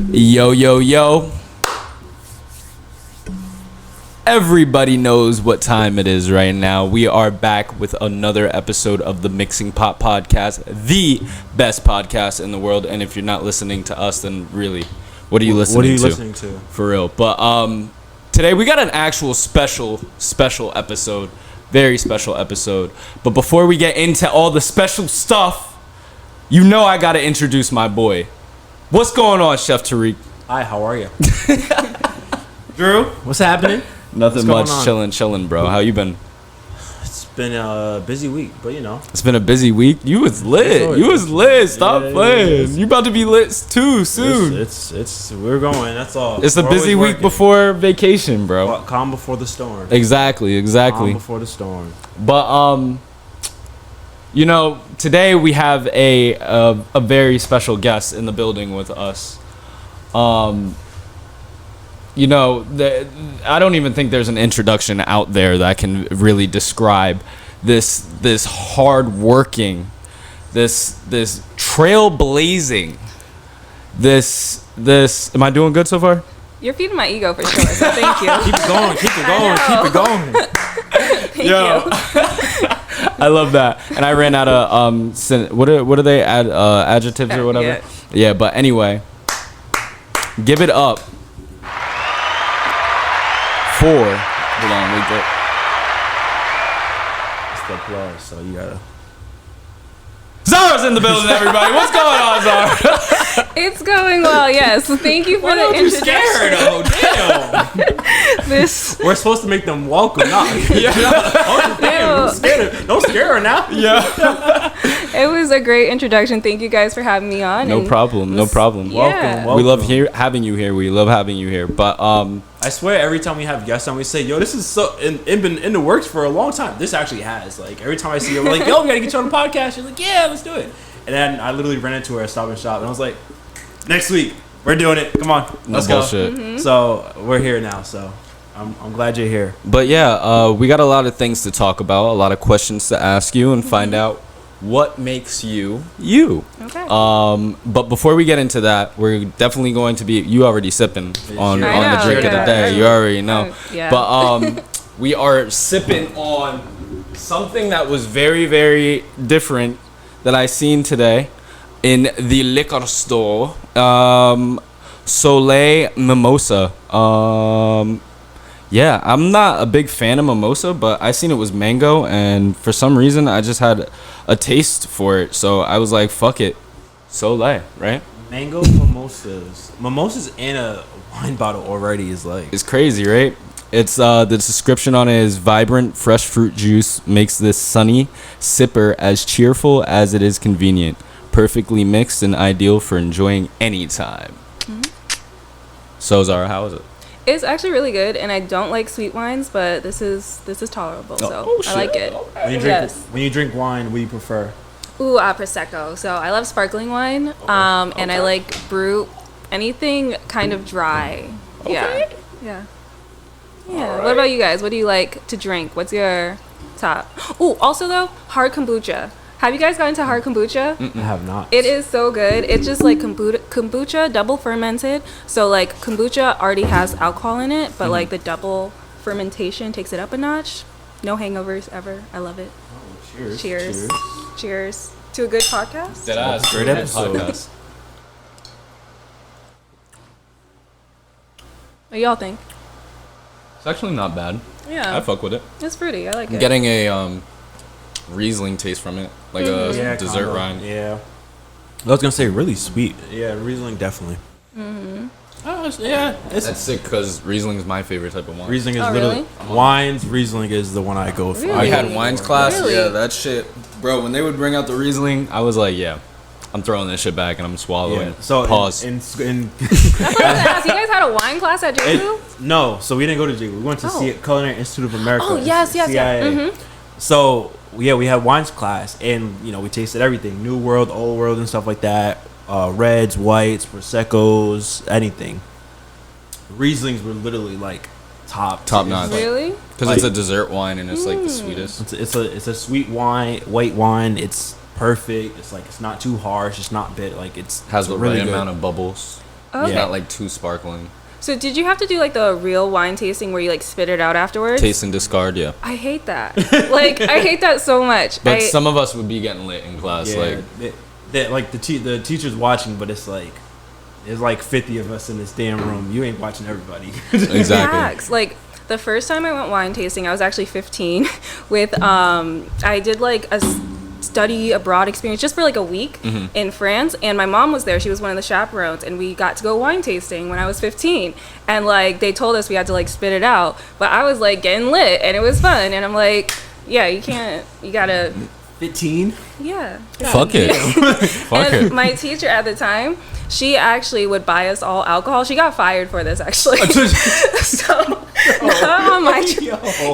Yo, yo, yo. Everybody knows what time it is right now. We are back with another episode of the Mixing Pot Podcast, the best podcast in the world. And if you're not listening to us, then really, what are you listening to? For real. But today we got an actual special episode. Very special episode. But before we get into all the special stuff, you know I got to introduce my boy. What's going on, Chef Tariq? Hi, how are you? Drew, what's happening? Nothing much, chilling, bro. How you been? It's been a busy week, but you know. It's been a busy week. You was lit. Stop playing. You about to be lit too soon. It's we're going. That's all. It's a busy week before vacation, bro. Calm before the storm. Exactly. Calm before the storm. But you know, today we have a very special guest in the building with us. You know, I don't even think there's an introduction out there that can really describe this hard-working, this trailblazing, this. Am I doing good so far? You're feeding my ego for sure, so thank you. Keep it going. Thank you. I love that. And I ran out of what are they adjectives or whatever? Yeah, but anyway, give it up for. Hold on, wait there. It's the applause, so you gotta. Zara's in the building, everybody. What's going on, Zara? It's going well, yes. Thank you for the introduction. Scared? Oh, damn. We're supposed to make them welcome, not. Don't scare her now. Yeah. It was a great introduction. Thank you guys for having me on. No problem. Yeah. Welcome. We love having you here. But I swear, every time we have guests on, we say, "Yo, this is so been in the works for a long time." This actually has. Like every time I see her, we're like, "Yo, we gotta get you on the podcast." She's like, "Yeah, let's do it." And then I literally ran into her at Stop and Shop, and I was like, "Next week, we're doing it. Come on, let's go." Mm-hmm. So we're here now. So I'm glad you're here. But yeah, we got a lot of things to talk about, a lot of questions to ask you, and find out what makes you you. Okay. But before we get into that, we're definitely going to be. You already sipping on the drink of the day. You already know. Yeah. But we are sipping on something that was very, very different that I seen today in the liquor store. Soleil Mimosa. Yeah, I'm not a big fan of mimosa, but I seen it was mango, and for some reason I just had a taste for it, so I was like, fuck it, Soleil, right? Mango mimosas in a wine bottle already is like, it's crazy, right? It's the description on it is vibrant fresh fruit juice makes this sunny sipper as cheerful as it is convenient, perfectly mixed and ideal for enjoying any time. So Zara, how is it? It's actually really good, and I don't like sweet wines, but this is tolerable, so I like it. When you drink wine, what do you prefer? Ooh, Prosecco. So I love sparkling wine, and I like brut, anything kind of dry. Yeah. Yeah. Right. What about you guys? What do you like to drink? What's your top? Ooh, also though, hard kombucha. Have you guys gotten to hard kombucha? I have not. It is so good. It's just like kombucha double fermented. So like kombucha already has alcohol in it, but like the double fermentation takes it up a notch. No hangovers ever. I love it. Oh, Cheers to a good podcast. That's a great episode. What do y'all think? It's actually not bad. Yeah. I fuck with it. It's fruity. I like it. I'm getting a Riesling taste from it, like a dessert rind. Yeah. I was gonna say really sweet. Yeah, Riesling definitely. That's sick because Riesling is my favorite type of wine. Riesling is literally wines. Riesling is the one I go for. Really? I had wines class. Really? Yeah, that shit, bro. When they would bring out the Riesling, I was like, yeah, I'm throwing this shit back and I'm swallowing. Yeah. So pause. That's what I was gonna ask. You guys had a wine class at JU? No, so we didn't go to JU. We went to Culinary Institute of America. Oh yes. CIA. So yeah, we had wines class, and you know we tasted everything: New World, Old World, and stuff like that. Reds, whites, Proseccos, anything. Rieslings were literally like top notch. Really? Because it's a dessert wine and it's like the sweetest. It's a sweet wine, white wine. It's perfect. It's like it's not too harsh. It's not bit like Has it's the really right good. amount of bubbles. Okay. It's not like too sparkling. So did you have to do like the real wine tasting where you like spit it out afterwards? Taste and discard, yeah. I hate that. Like I hate that so much. But some of us would be getting lit in class. Yeah, Like, like the teacher's watching, but it's like there's like 50 of us in this damn room. You ain't watching everybody. exactly. Facts. Like the first time I went wine tasting, I was actually 15 with I did like a study abroad experience just for like a week in France, and my mom was there. She was one of the chaperones, and we got to go wine tasting when I was 15, and like they told us we had to like spit it out, but I was like getting lit and it was fun, and I'm like, yeah, you gotta 15. yeah. Fuck it. Fuck And it. my teacher at the time, she actually would buy us all alcohol. She got fired for this actually. So not on my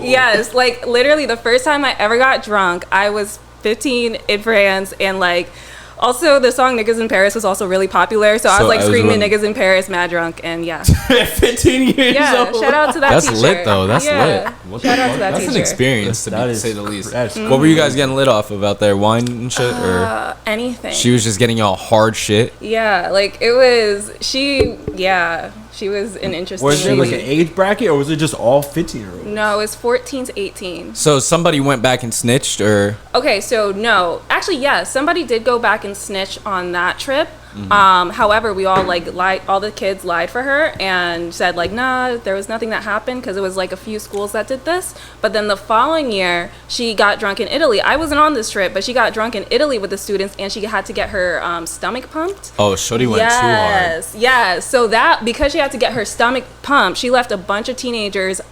yes, like literally the first time I ever got drunk, I was 15 in France, and like also the song Niggas in Paris was also really popular, so I was like screaming Niggas in Paris mad drunk, and yeah. 15 years Yeah, old. shout out to that That's teacher. lit though. That's Yeah. lit. What Shout the out fuck? to that That's an teacher. experience to That is say the least. that's What were you guys getting lit off of out there? Wine and shit, or Anything. she was just getting y'all hard shit? Yeah, like it was she was an interesting Was there like an lady. age bracket, or was it just all 15-year-olds? No, it was 14 to 18. So somebody went back and snitched, or Okay, so no, actually, yeah, somebody did go back and snitch on that trip. However, we all like lied. All the kids lied for her and said like, nah, there was nothing that happened because it was like a few schools that did this. But then the following year, she got drunk in Italy. I wasn't on this trip, but she got drunk in Italy with the students, and she had to get her stomach pumped. oh, shorty went too hard. Yes. So that because she had to get her stomach pumped, she left a bunch of teenagers like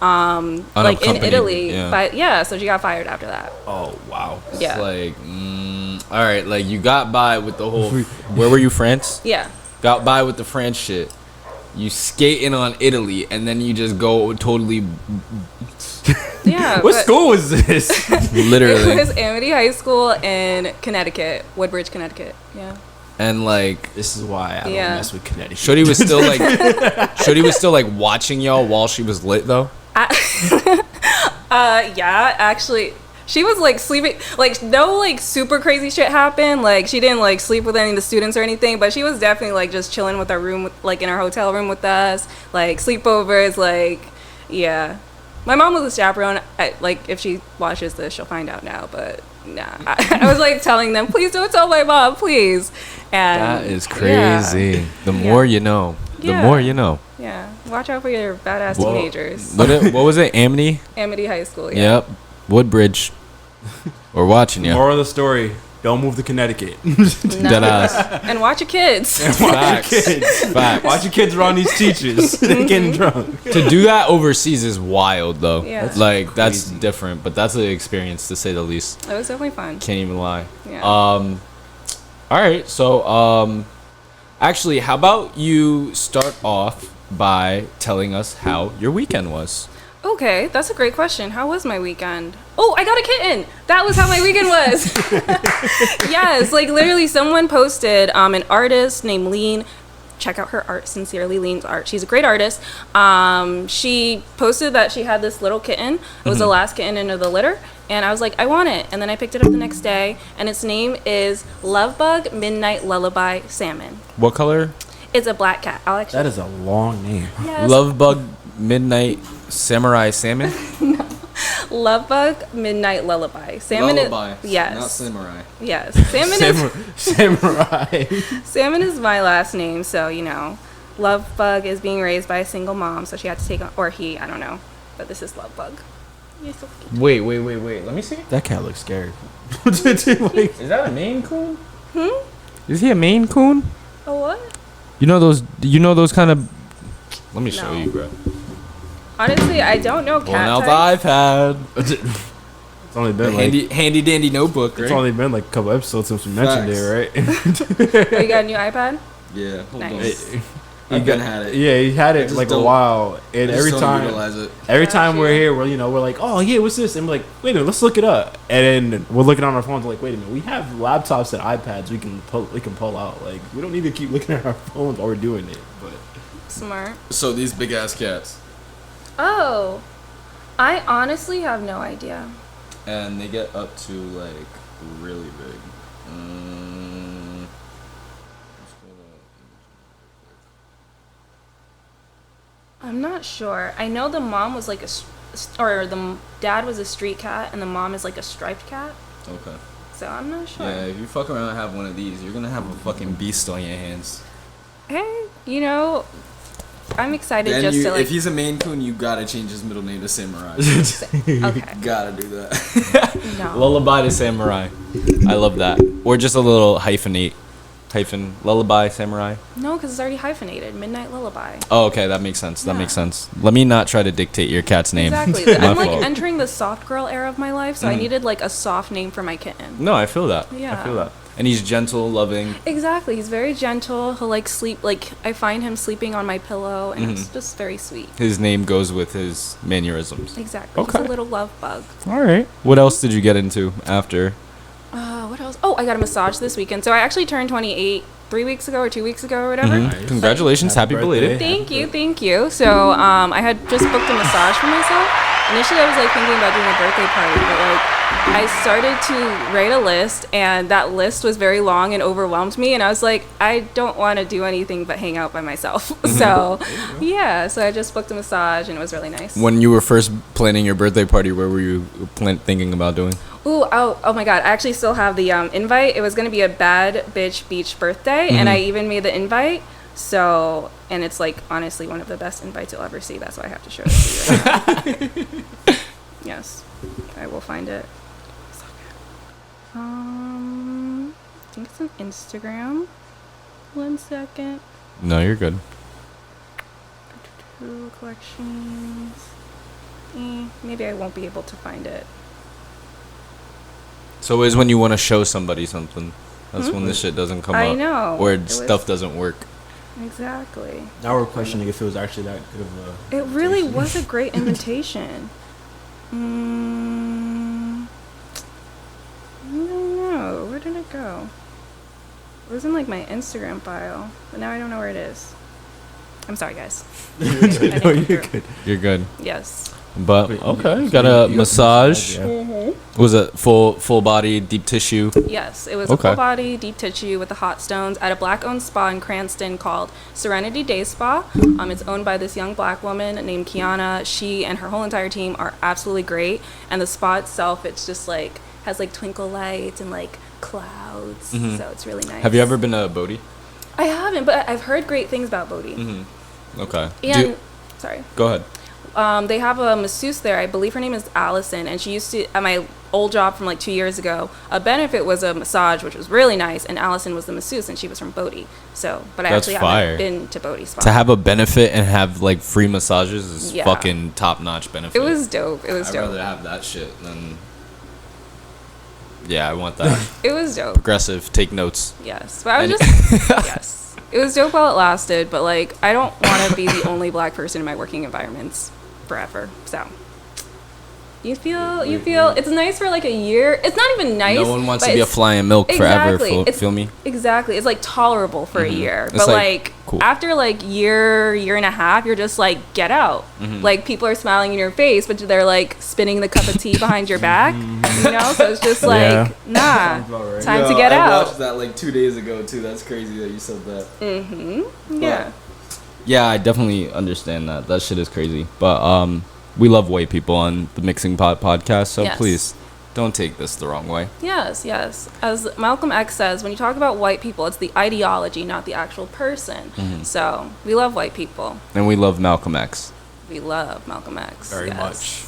in Unaccompanied, Italy. yeah. But yeah, so she got fired after that. Oh wow. Yeah. It's like, all right, like you got by with the whole. Where were you, France? Yeah. Got by with the France shit. You skating on Italy, and then you just go totally, Yeah. What but school was this? literally, It was Amity High School in Connecticut, Woodbridge, Connecticut. Yeah. and like. This is why I don't Yeah. mess with Connecticut. Shorty was still like watching y'all while she was lit though. Yeah, actually, she was like sleeping, like no like super crazy shit happened. Like she didn't like sleep with any of the students or anything, but she was definitely like just chilling with our room, like in our hotel room with us, like sleepovers, like yeah. My mom was a chaperone. Like if she watches this, she'll find out now. But nah, I was like telling them, please don't tell my mom, please. And That is crazy. The more you know. The Yeah. more you know. Yeah, watch out for your badass Whoa. teenagers. What was it? Amity? Amity High School. Yeah. Yep. Woodbridge. We're watching you. Moral of the story: don't move to Connecticut. Deadass. And watch your kids. Facts. Facts. Watch your kids around these teachers. They're getting drunk. To do that overseas is wild though. Yeah. That's Like that's crazy. different, but that's an experience to say the least. It was definitely fun. Can't even lie. Yeah. All right. So actually, how about you start off by telling us how your weekend was? Okay, that's a great question. How was my weekend? Oh, I got a kitten. That was how my weekend was. Yes, like literally someone posted an artist named Lean. Check out her art, Sincerely Lean's art. She's a great artist. She posted that she had this little kitten. It was the last kitten into the litter. And I was like, I want it. And then I picked it up the next day. And its name is Lovebug Midnight Lullaby Salmon. What color? It's a black cat. I'll actually. That is a long name. Yes. Lovebug Midnight Samurai Salmon. Lovebug Midnight Lullaby. Salmon Lullaby. is yes. Not samurai. Yes. Samurai. Salmon is my last name, so you know. Lovebug is being raised by a single mom, so she had to take on, or he, I don't know. But this is Lovebug. You're so cute. Wait. Let me see. That cat looks scary. Is that a Maine Coon? Is he a Maine Coon? A what? You know those kind of. Let me show No. you, bro. Honestly, I don't know Pulling cat out types. the iPad. It's only been like Handy dandy notebook, it's right? only been like a couple episodes since we mentioned it, Facts. right? Oh, you got a new iPad? Yeah. Hold Nice. I've been had it. Yeah, he had it just like a don't- while, and every time it. Every time we're Gotcha. here, we're like, oh yeah, what's this? And we're like, wait a minute, let's look it up. And then we're looking on our phones, like, wait a minute, we have laptops and iPads we can pull out. Like, we don't need to keep looking at our phones while we're doing it. But Smart. So these big ass cats, Oh, I honestly have no idea. and they get up to like really big. I'm not sure. I know the mom was like or the dad was a street cat, and the mom is like a striped cat. Okay. So I'm not sure. Yeah, if you fuck around and have one of these, you're gonna have a fucking beast on your hands. Hey, you know, I'm excited Then just to like. if he's a Maine Coon, you gotta change his middle name to Samurai. Okay. Gotta do that. No. Lullaby to Samurai. I love that. Or just a little hyphen Lullaby Samurai. No, because it's already hyphenated. Midnight Lullaby. Oh, okay, that makes sense. That Yeah. makes sense. Let me not try to dictate your cat's name. Exactly. My I'm like fault. entering the soft girl era of my life, so I needed like a soft name for my kitten. No, I feel that. Yeah. I feel that. And he's gentle, loving. Exactly. He's very gentle. He'll like sleep. Like I find him sleeping on my pillow, and it's just very sweet. His name goes with his mannerisms. Exactly. Okay. He's a little love bug. All right. What else did you get into after? What else? Oh, I got a massage this weekend. So I actually turned 28 3 weeks ago or 2 weeks ago or whatever. Mhm. Congratulations. Happy belated. Thank you. So I had just booked a massage for myself. Initially, I was like thinking about doing a birthday party, but like I started to write a list, and that list was very long and overwhelmed me. And I was like, I don't want to do anything but hang out by myself. So yeah, so I just booked a massage, and it was really nice. When you were first planning your birthday party, where were you thinking about doing? Oh my God! I actually still have the invite. It was gonna be a bad bitch beach birthday, and I even made the invite. So, and it's like honestly one of the best invites you'll ever see. That's why I have to show it to you. Right now. Yes, I will find it. I think it's on Instagram. 1 second. No, you're good. Collections. Maybe I won't be able to find it. So is when you want to show somebody something. That's when this shit doesn't come I up. know. Or It stuff was- doesn't work. Exactly. Now we're questioning if it was actually that good of a. It really was a great invitation. I don't know. Where did it go? It was in like my Instagram file, but now I don't know where it is. I'm sorry, guys. No, you're good. You're good. Yes. But Wait, okay, you got a massage. Yeah. Was it full body, deep tissue? Yes, it was Okay. a full body, deep tissue with the hot stones at a black-owned spa in Cranston called Serenity Day Spa. It's owned by this young black woman named Kiana. She and her whole entire team are absolutely great. And the spa itself, it's just like has like twinkle lights and like clouds, so it's really nice. Have you ever been to Bodhi? I haven't, but I've heard great things about Bodhi. Okay. And sorry. Go ahead. They have a masseuse there. I believe her name is Allison, and she used to, at my old job from like 2 years ago, a benefit was a massage, which was really nice, and Allison was the masseuse, and she was from Bodhi. So, but I That's actually fire. haven't been to Bodhi Spa. To have a benefit and have like free massages is Yeah. fucking top notch benefit. It was dope. It was I'd dope. rather have that shit than. Yeah, I want that. It was dope. Progressive. Take notes. Yes. But I was And- just, yes. It was dope while it lasted, but like, I don't want to be the only black person in my working environments forever. So. You feel it's nice for like a year. It's not even nice. No one wants but to be a it's- fly in milk forever. Exactly. Feel me? Exactly. It's like tolerable for a year. It's But like, like cool. after like year and a half, you're just like, get out. Like people are smiling in your face, but they're like spinning the cup of tea behind your back. You know? So it's just like, Yeah. nah. Sounds about right. Time to get out. that like 2 days ago too. That's crazy that you said that. Yeah. Yeah, I definitely understand that. That shit is crazy. But we love white people on the Mixing Pot podcast, so Yes. please don't take this the wrong way. Yes, yes. As Malcolm X says, when you talk about white people, it's the ideology, not the actual person. So we love white people. And we love Malcolm X. We love Malcolm X. Very yes. much.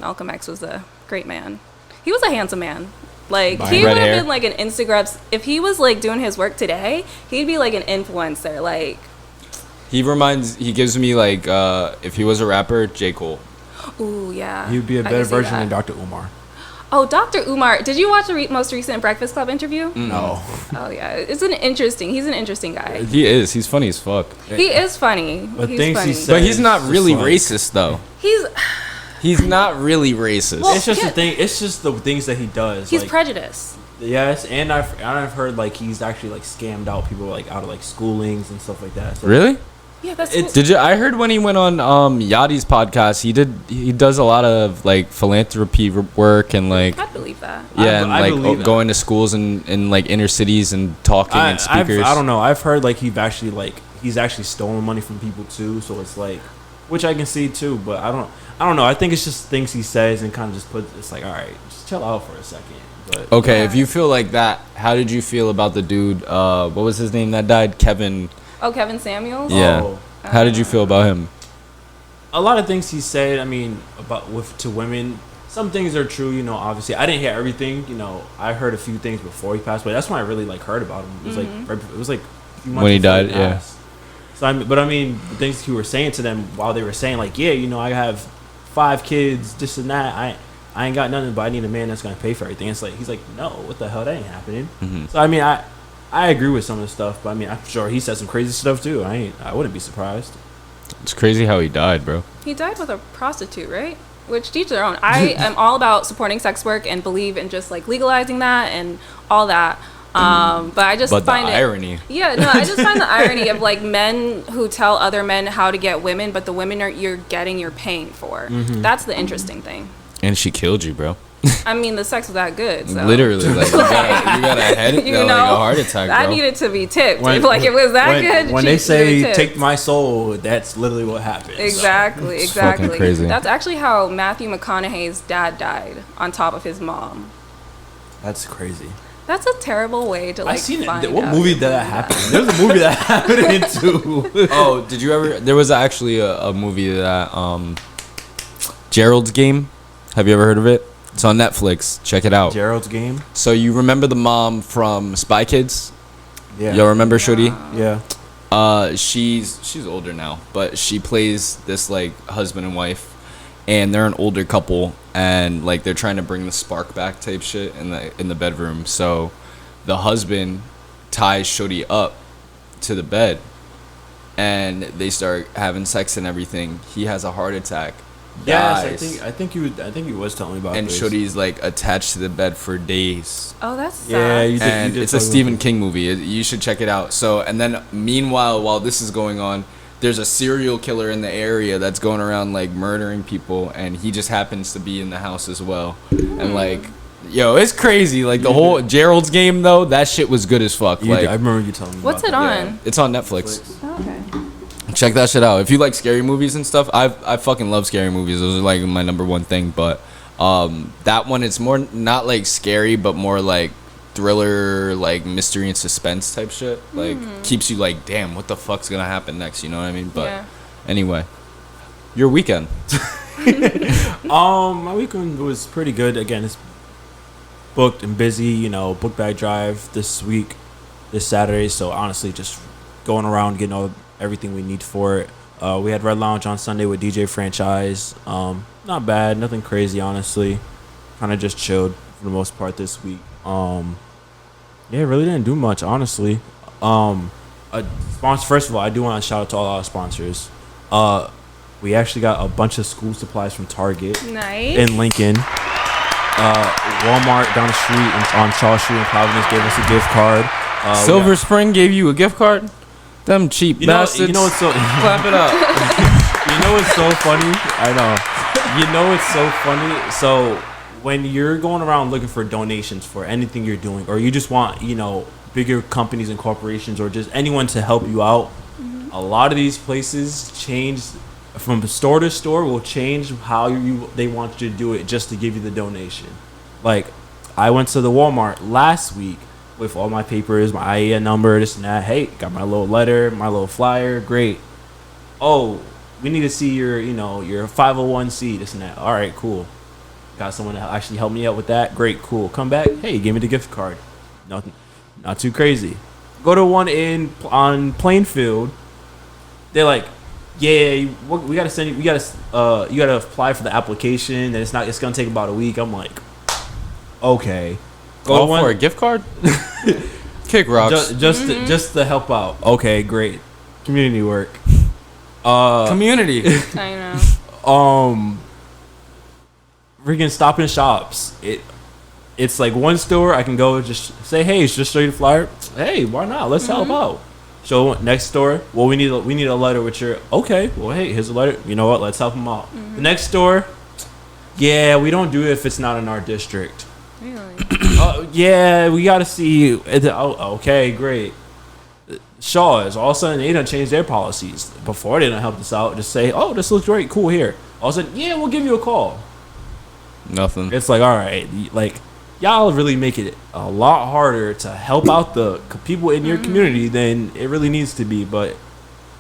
Malcolm X was a great man. He was a handsome man. Like Red he would have hair. been like an Instagram. If he was like doing his work today, he'd be like an influencer. Like, He gives me like, if he was a rapper, J. Cole. ooh yeah. He would be a I better can see version that. than Dr. Umar. Oh, Dr. Umar. Did you watch the most recent Breakfast Club interview? No. Oh yeah, he's an interesting guy. He is. He's funny as fuck. He is funny. But He's things he funny. said- But he's not It's really just like- racist, though. He's He's not really racist. Well, It's just yeah. the thing. It's just the things that he does. he's like, prejudiced. Yes, and I've heard like he's actually like scammed out people like out of like schoolings and stuff like that. So, Really? Yeah, that's Did you? I heard when he went on Yachty's podcast, he does a lot of like philanthropy work and like I believe that. yeah, and I like believe that. going to schools in like inner cities and talking and speakers. I don't know. I've heard like he's actually stolen money from people too. So it's like, which I can see too. But I don't know. I think it's just things he says and kind of just it's like, all right, just chill out for a second. But Okay, if you feel like that, how did you feel about the dude? What was his name that died? Kevin. Oh, Kevin Samuels? Yeah. Oh. How did you feel about him? A lot of things he said, I mean, to women, some things are true, you know, obviously. I didn't hear everything, you know. I heard a few things before he passed away. That's when I really like heard about him. It was like a few months When he before died, yeah. passed. So I mean, the things he were saying to them while they were saying like, yeah, you know, I have 5 kids, this and that. I ain't got nothing, but I need a man that's gonna pay for everything. It's like he's like, no, what the hell, that ain't happening. Mm-hmm. So I mean, I agree with some of the stuff, but I mean, I'm sure he said some crazy stuff too. I wouldn't be surprised. It's crazy how he died, bro. He died with a prostitute, right? Which teach their own. I am all about supporting sex work and believe in just like legalizing that and all that. But I just But find the irony. Yeah, no, I just find the irony of like men who tell other men how to get women, but the women you're paying for. Mm-hmm. That's the interesting thing. And she killed you, bro. I mean, the sex was that good. So. Literally, like you got a head, like a heart attack, bro. I needed to be tipped. If it was that good. When she they should be say tipped. "take my soul," that's literally what happens. Exactly, It's fucking exactly. crazy. That's actually how Matthew McConaughey's dad died, on top of his mom. That's crazy. That's a terrible way to like. I seen find it. What out movie you're did that doing happen? There was a movie that happened in too. Oh, did you ever? There was actually a movie that Gerald's Game. Have you ever heard of it? It's on Netflix. Check it out. Gerald's Game. So you remember the mom from Spy Kids? Yeah. Y'all remember Shorty? Yeah. She's older now, but she plays this like husband and wife, and they're an older couple, and like they're trying to bring the spark back type shit in the bedroom. So the husband ties Shorty up to the bed, and they start having sex and everything. He has a heart attack. Yes, dies, I think you was telling me about and this. Shorty's like attached to the bed for days. Oh, that's sad. Yeah, you did. And you did it's a tell me Stephen about King movie. You should check it out. So, and then meanwhile, while this is going on, there's a serial killer in the area that's going around like murdering people, and he just happens to be in the house as well. And like, yo, it's crazy. Like the whole Gerald's Game though, that shit was good as fuck. I remember you telling me. What's about it that. on? yeah, it's on Netflix. Oh, okay. Check that shit out. If you like scary movies and stuff, I fucking love scary movies. Those are like my number one thing. But that one, it's more not like scary, but more like thriller, like mystery and suspense type shit. Like keeps you like, damn, what the fuck's gonna happen next? You know what I mean? But Yeah. anyway, your weekend. My weekend was pretty good. Again, it's booked and busy. You know, book bag drive this week, this Saturday. So honestly, just going around getting everything we need for it. We had Red Lounge on Sunday with DJ Franchise. Not bad, nothing crazy, honestly. Kind of just chilled for the most part this week. Yeah, really didn't do much, honestly. First of all, I do want to shout out to all our sponsors. We actually got a bunch of school supplies from Target Nice. in Lincoln. Walmart down the street on Charles Street in Providence gave us a gift card. Silver Spring gave you a gift card? Them cheap bastards. You know what's so Clap it up. You know what's so funny? I know. You know what's so funny? So when you're going around looking for donations for anything you're doing, or you just want, you know, bigger companies and corporations, or just anyone to help you out, a lot of these places change from store to store. Will change how they want you to do it just to give you the donation. Like, I went to the Walmart last week with all my papers, my IEN number, this and that. Hey, got my little letter, my little flyer. Great. Oh, we need to see your 501c, this and that. All right, cool. Got someone to actually help me out with that. Great, cool. Come back. Hey, give me the gift card. Nothing, not too crazy. Go to one on Plainfield. They're like, yeah, we gotta send you. You gotta apply for the application, and it's gonna take about a week. I'm like, okay. Go for a gift card? Kick rocks. Just to help out. Okay, great. Community work. Community. I know. Freaking Stop and Shops. It's like one store I can go just say, hey, just show you the flyer. Hey, why not? Let's help out. So next store, well, we need a letter with your, okay, well, hey, here's a letter. You know what? Let's help them out. Mm-hmm. The next store, yeah, we don't do it if it's not in our district. Really? Yeah, we got to see. Okay, great. Shaw's, all of a sudden, they done changed their policies. Before, they didn't help us out. Just say, oh, this looks great, cool, here. All of a sudden, yeah, we'll give you a call. Nothing. It's like, all right, like, y'all really make it a lot harder to help out the people in your community than it really needs to be. But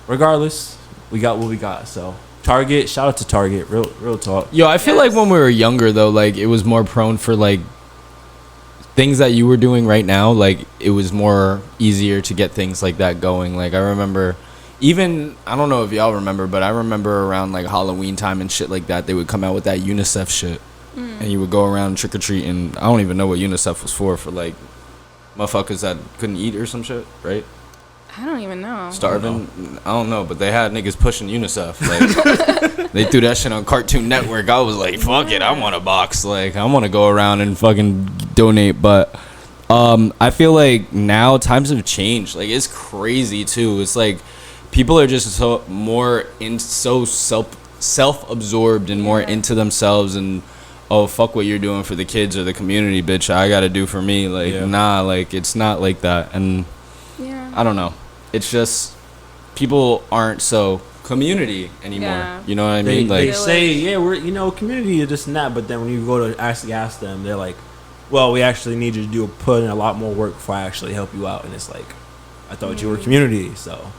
regardless, we got what we got. So Target, shout out to Target, real talk. Yo, I feel like when we were younger though, like it was more prone for like things that you were doing right now. Like it was more easier to get things like that going. Like I remember, even I don't know if y'all remember, but I remember around like Halloween time and shit like that, they would come out with that UNICEF shit. And you would go around trick or treat, and I don't even know what UNICEF was for like motherfuckers that couldn't eat or some shit, right? I don't even know. Starving? I don't know, but they had niggas pushing UNICEF. Like they threw that shit on Cartoon Network. I was like, fuck it, I want a box. Like I want to go around and fucking donate. But I feel like now times have changed. Like it's crazy too. It's like people are just so self-absorbed and more into themselves and. Oh, fuck what you're doing for the kids or the community, bitch. I gotta do for me. Like, nah, like, it's not like that. And I don't know. It's just people aren't so community anymore. Yeah. You know what I mean? They say, yeah, we're, community is this and that. But then when you go to actually ask them, they're like, well, we actually need you to put in a lot more work before I actually help you out. And it's like, I thought you were community. So,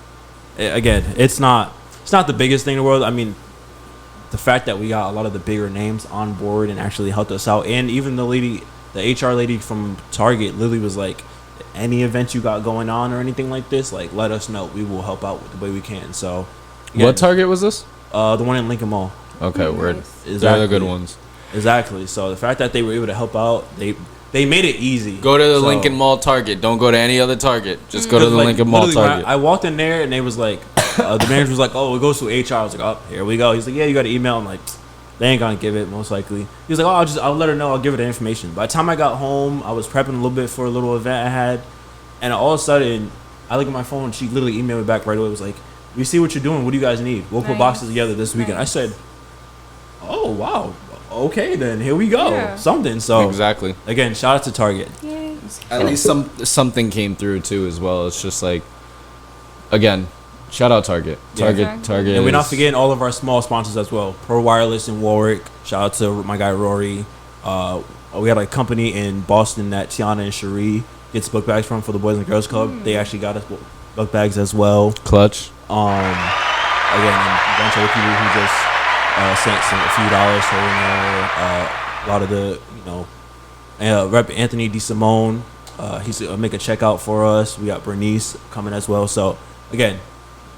again, it's not the biggest thing in the world. I mean, the fact that we got a lot of the bigger names on board and actually helped us out, and even the HR lady from Target literally was like, any event you got going on or anything like this, like let us know, we will help out with the way we can. So again, what Target was this? The one in Lincoln Mall. Okay, word. Exactly. They're the good ones. Exactly. So the fact that they were able to help out, they made it easy. Go to the Lincoln Mall Target. Don't go to any other Target. Just go to the Lincoln Mall Target. I walked in there and they was like, the manager was like, oh, it goes to HR. I was like, oh, here we go. He's like, yeah, you got an email. I'm like, they ain't gonna give it most likely. He was like, oh, I'll let her know. I'll give her the information. By the time I got home, I was prepping a little bit for a little event I had, and all of a sudden, I look at my phone. She literally emailed me back right away. It was like, we see what you're doing. What do you guys need? We'll put boxes together this weekend. I said, oh wow, okay then, here we go. Yeah. Something. So exactly. Again, shout out to Target. Yay. At least something came through too as well. It's just like, again. Shout out Target. Target. And we're not forgetting all of our small sponsors as well. Pro Wireless in Warwick. Shout out to my guy Rory. We had a company in Boston that Tiana and Cherie gets book bags from for the Boys and Girls Club. They actually got us book bags as well. Clutch. Again, a bunch of other people who just sent a few dollars here and there. A lot of the, Rep Anthony DeSimone. He's make a checkout for us. We got Bernice coming as well. So again,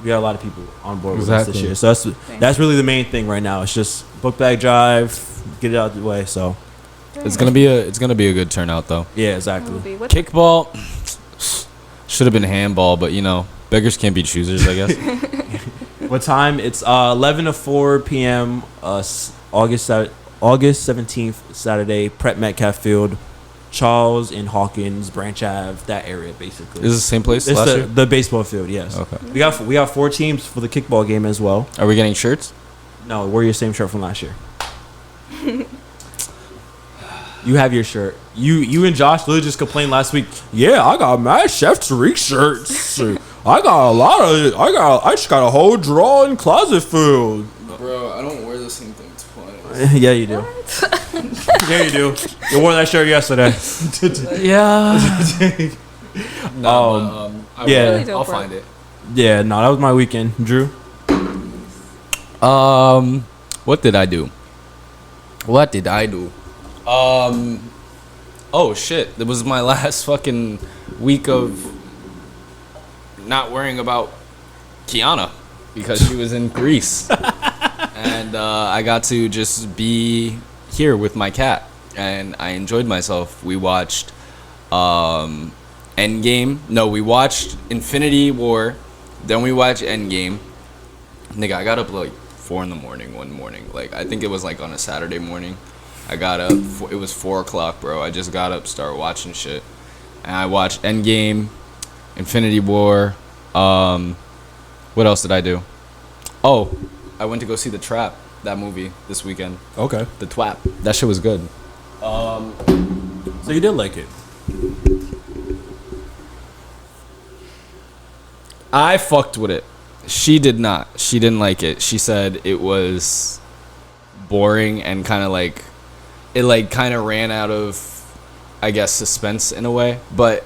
we got a lot of people on board with us this year. So that's really the main thing right now. It's just book bag drive, get it out of the way. So it's gonna be a good turnout though. Yeah, exactly. Kickball should have been handball, but beggars can't be choosers, I guess. What time? It's 11 to 4 p.m. August 17th, Saturday. Prep Metcalf Field. Charles and Hawkins, Branch Ave, that area basically. Is it the same place? It's the baseball field, yes. Okay. We got 4 teams for the kickball game as well. Are we getting shirts? No, wear your same shirt from last year. You have your shirt. You and Josh literally just complained last week. Yeah, I got my Chef Tariq shirts. I just got a whole drawer and closet filled. Bro, I don't wear the same thing twice. Yeah, you do. Yeah, you do. You wore that shirt yesterday. Yeah. Yeah. I'll find it. Yeah, no, that was my weekend. Drew? What did I do? Oh shit. It was my last fucking week of not worrying about Kiana because she was in Greece. And I got to just be here with my cat, and I enjoyed myself. We watched Endgame. No, we watched Infinity War. Then we watched Endgame. Nigga, I got up like 4 a.m. one morning. Like, I think it was like on a Saturday morning. I got up. It was 4 o'clock, bro. I just got up, started watching shit. And I watched Endgame, Infinity War, What else did I do? Oh, I went to go see The Trap, that movie, this weekend. Okay. The Twap. That shit was good. So you did like it? I fucked with it. She did not. She didn't like it. She said it was boring and kind of like, it like kind of ran out of, I guess, suspense in a way. But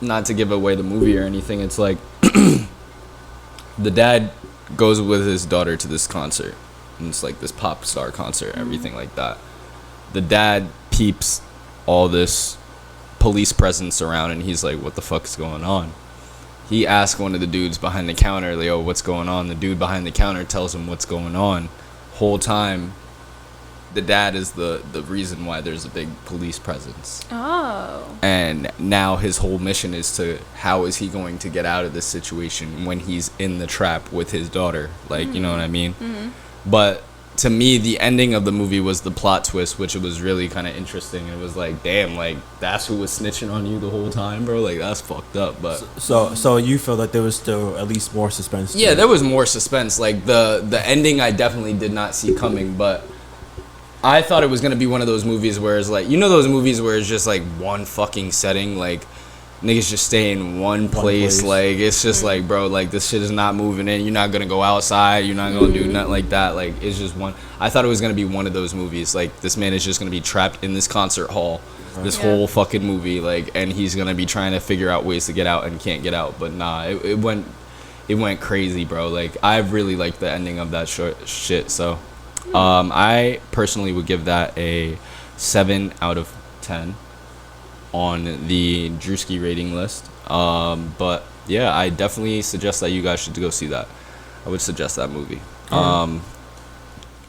not to give away the movie or anything, it's like the dad goes with his daughter to this concert. And it's like this pop star concert, everything like that. The dad peeps all this police presence around and he's like, what the fuck is going on? He asks one of the dudes behind the counter, like, oh, what's going on? The dude behind the counter tells him what's going on. Whole time, the dad is the reason why there's a big police presence. Oh. And now his whole mission is to, how is he going to get out of this situation when he's in the trap with his daughter? Like, you know what I mean? Mm-hmm. But to me, the ending of the movie was the plot twist, which was really kind of interesting. It was like, damn, like, that's who was snitching on you the whole time, bro? Like, that's fucked up. But So you feel like there was still at least more suspense? yeah, there was more suspense. Like, the ending I definitely did not see coming, but I thought it was going to be one of those movies where it's like, you know those movies where it's just like one fucking setting, like niggas just stay in one place. Like, it's just like, bro, like, this shit is not moving in. You're not going to go outside. You're not going to do nothing like that. Like, it's just one. I thought it was going to be one of those movies. Like, this man is just going to be trapped in this concert hall this whole fucking movie. Like, and he's going to be trying to figure out ways to get out and can't get out. But nah, it went crazy, bro. Like, I really liked the ending of that shit. So, I personally would give that a 7 out of 10. On the Drewski rating list. But yeah, I definitely suggest that you guys should go see that. I would suggest that movie.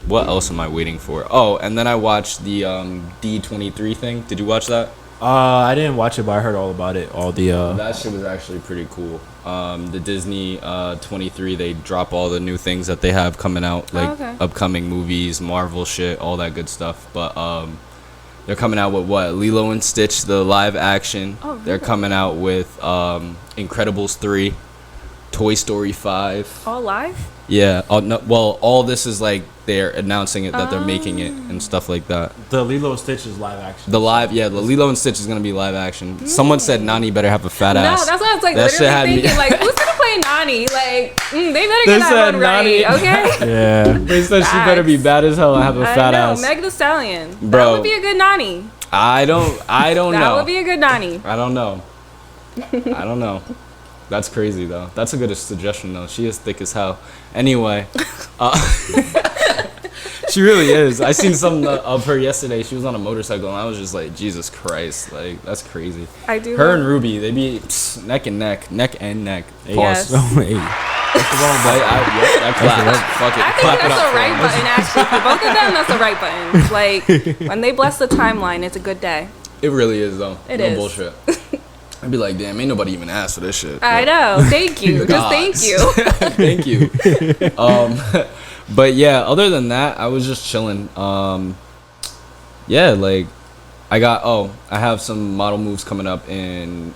What else am I waiting for? Oh, and then I watched the D23 thing. Did you watch that? I didn't watch it, but I heard all about it. That shit was actually pretty cool. The Disney 23, they drop all the new things that they have coming out, like upcoming movies, Marvel shit, all that good stuff. But they're coming out with what? Lilo and Stitch, the live action. Oh, really? They're coming out with Incredibles 3, Toy Story 5. All live? Yeah. All this is like they're announcing it that they're making it and stuff like that. The Lilo and Stitch is live action. The Lilo and Stitch is gonna be live action. Someone said Nani better have a fat ass. No, that's what I was like literally thinking. Like, who's gonna play Nani? Like, they better get that one right, okay? Yeah. They said she better be bad as hell and have a fat ass. Meg the Stallion. Bro, that would be a good Nani. I don't know. That would be a good Nani. I don't know. That's crazy though. That's a good suggestion though. She is thick as hell. Anyway, she really is. I seen some of her yesterday. She was on a motorcycle and I was just like, Jesus Christ, like that's crazy. I do. Her and Ruby, they be neck and neck. Yes. I clap. Fuck it. I think that's the right button actually. For both of them, that's the right button. Like when they bless the timeline, it's a good day. It really is though. It no is. Bullshit. I'd be like, damn, ain't nobody even asked for this shit. I know. Thank you. Just thank you. Thank you. But yeah, other than that, I was just chilling. Yeah, like I have some model moves coming up in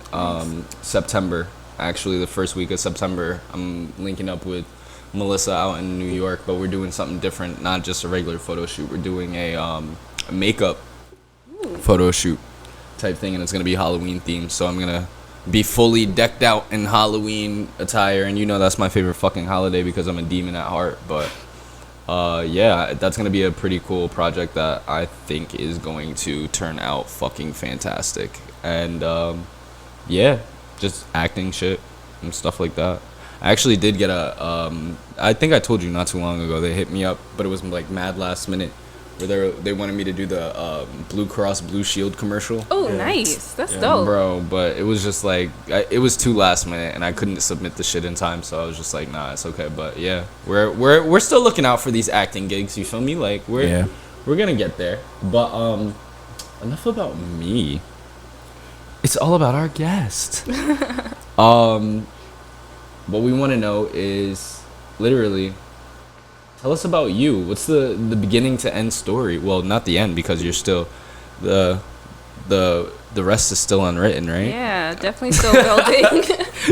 September. Actually, the first week of September, I'm linking up with Melissa out in New York, but we're doing something different, not just a regular photo shoot. We're doing a makeup photo shoot type thing, and it's gonna be Halloween themed. So I'm gonna be fully decked out in Halloween attire, and you know that's my favorite fucking holiday because I'm a demon at heart. But yeah, that's gonna be a pretty cool project that I think is going to turn out fucking fantastic. And yeah, just acting shit and stuff like that. I actually did get I think I told you not too long ago, they hit me up, but it was like mad last minute, where they wanted me to do the Blue Cross Blue Shield commercial. Oh, nice. That's dope. Bro, but it was just like, it was too last minute, and I couldn't submit the shit in time, so I was just like, nah, it's okay. But yeah, we're still looking out for these acting gigs, you feel me? Like, we're gonna get there. But enough about me. It's all about our guest. What we want to know is literally, tell us about you. What's the beginning to end story? Well, not the end, because you're still the the rest is still unwritten, right? Yeah, definitely still building.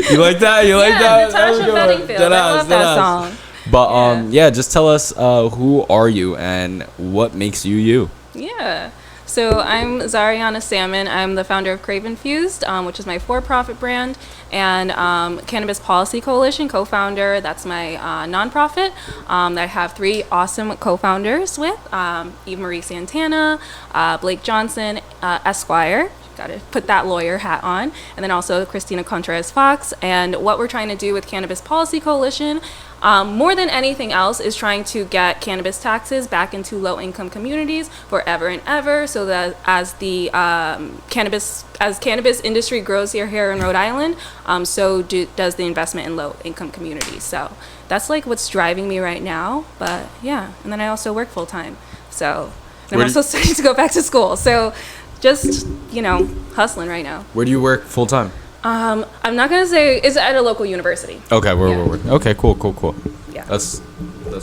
You like that? You like that? Natasha Bedingfield. I love that song. But just tell us who are you and what makes you you? Yeah. So I'm Zara Salmon. I'm the founder of Crave Infused, which is my for-profit brand, and Cannabis Policy Coalition, co-founder. That's my nonprofit. I have 3 awesome co-founders with Eve Marie Santana, Blake Johnson, Esquire. Got to put that lawyer hat on, and then also Christina Contreras Fox. And what we're trying to do with Cannabis Policy Coalition, more than anything else, is trying to get cannabis taxes back into low-income communities forever and ever, so that as the cannabis industry grows here in Rhode Island, does the investment in low-income communities. So that's like what's driving me right now. But yeah, and then I also work full-time. So I'm also starting to go back to school. So just, hustling right now. Where do you work full time? I'm not gonna say it's at a local university. Okay, we're okay, cool. Yeah. That's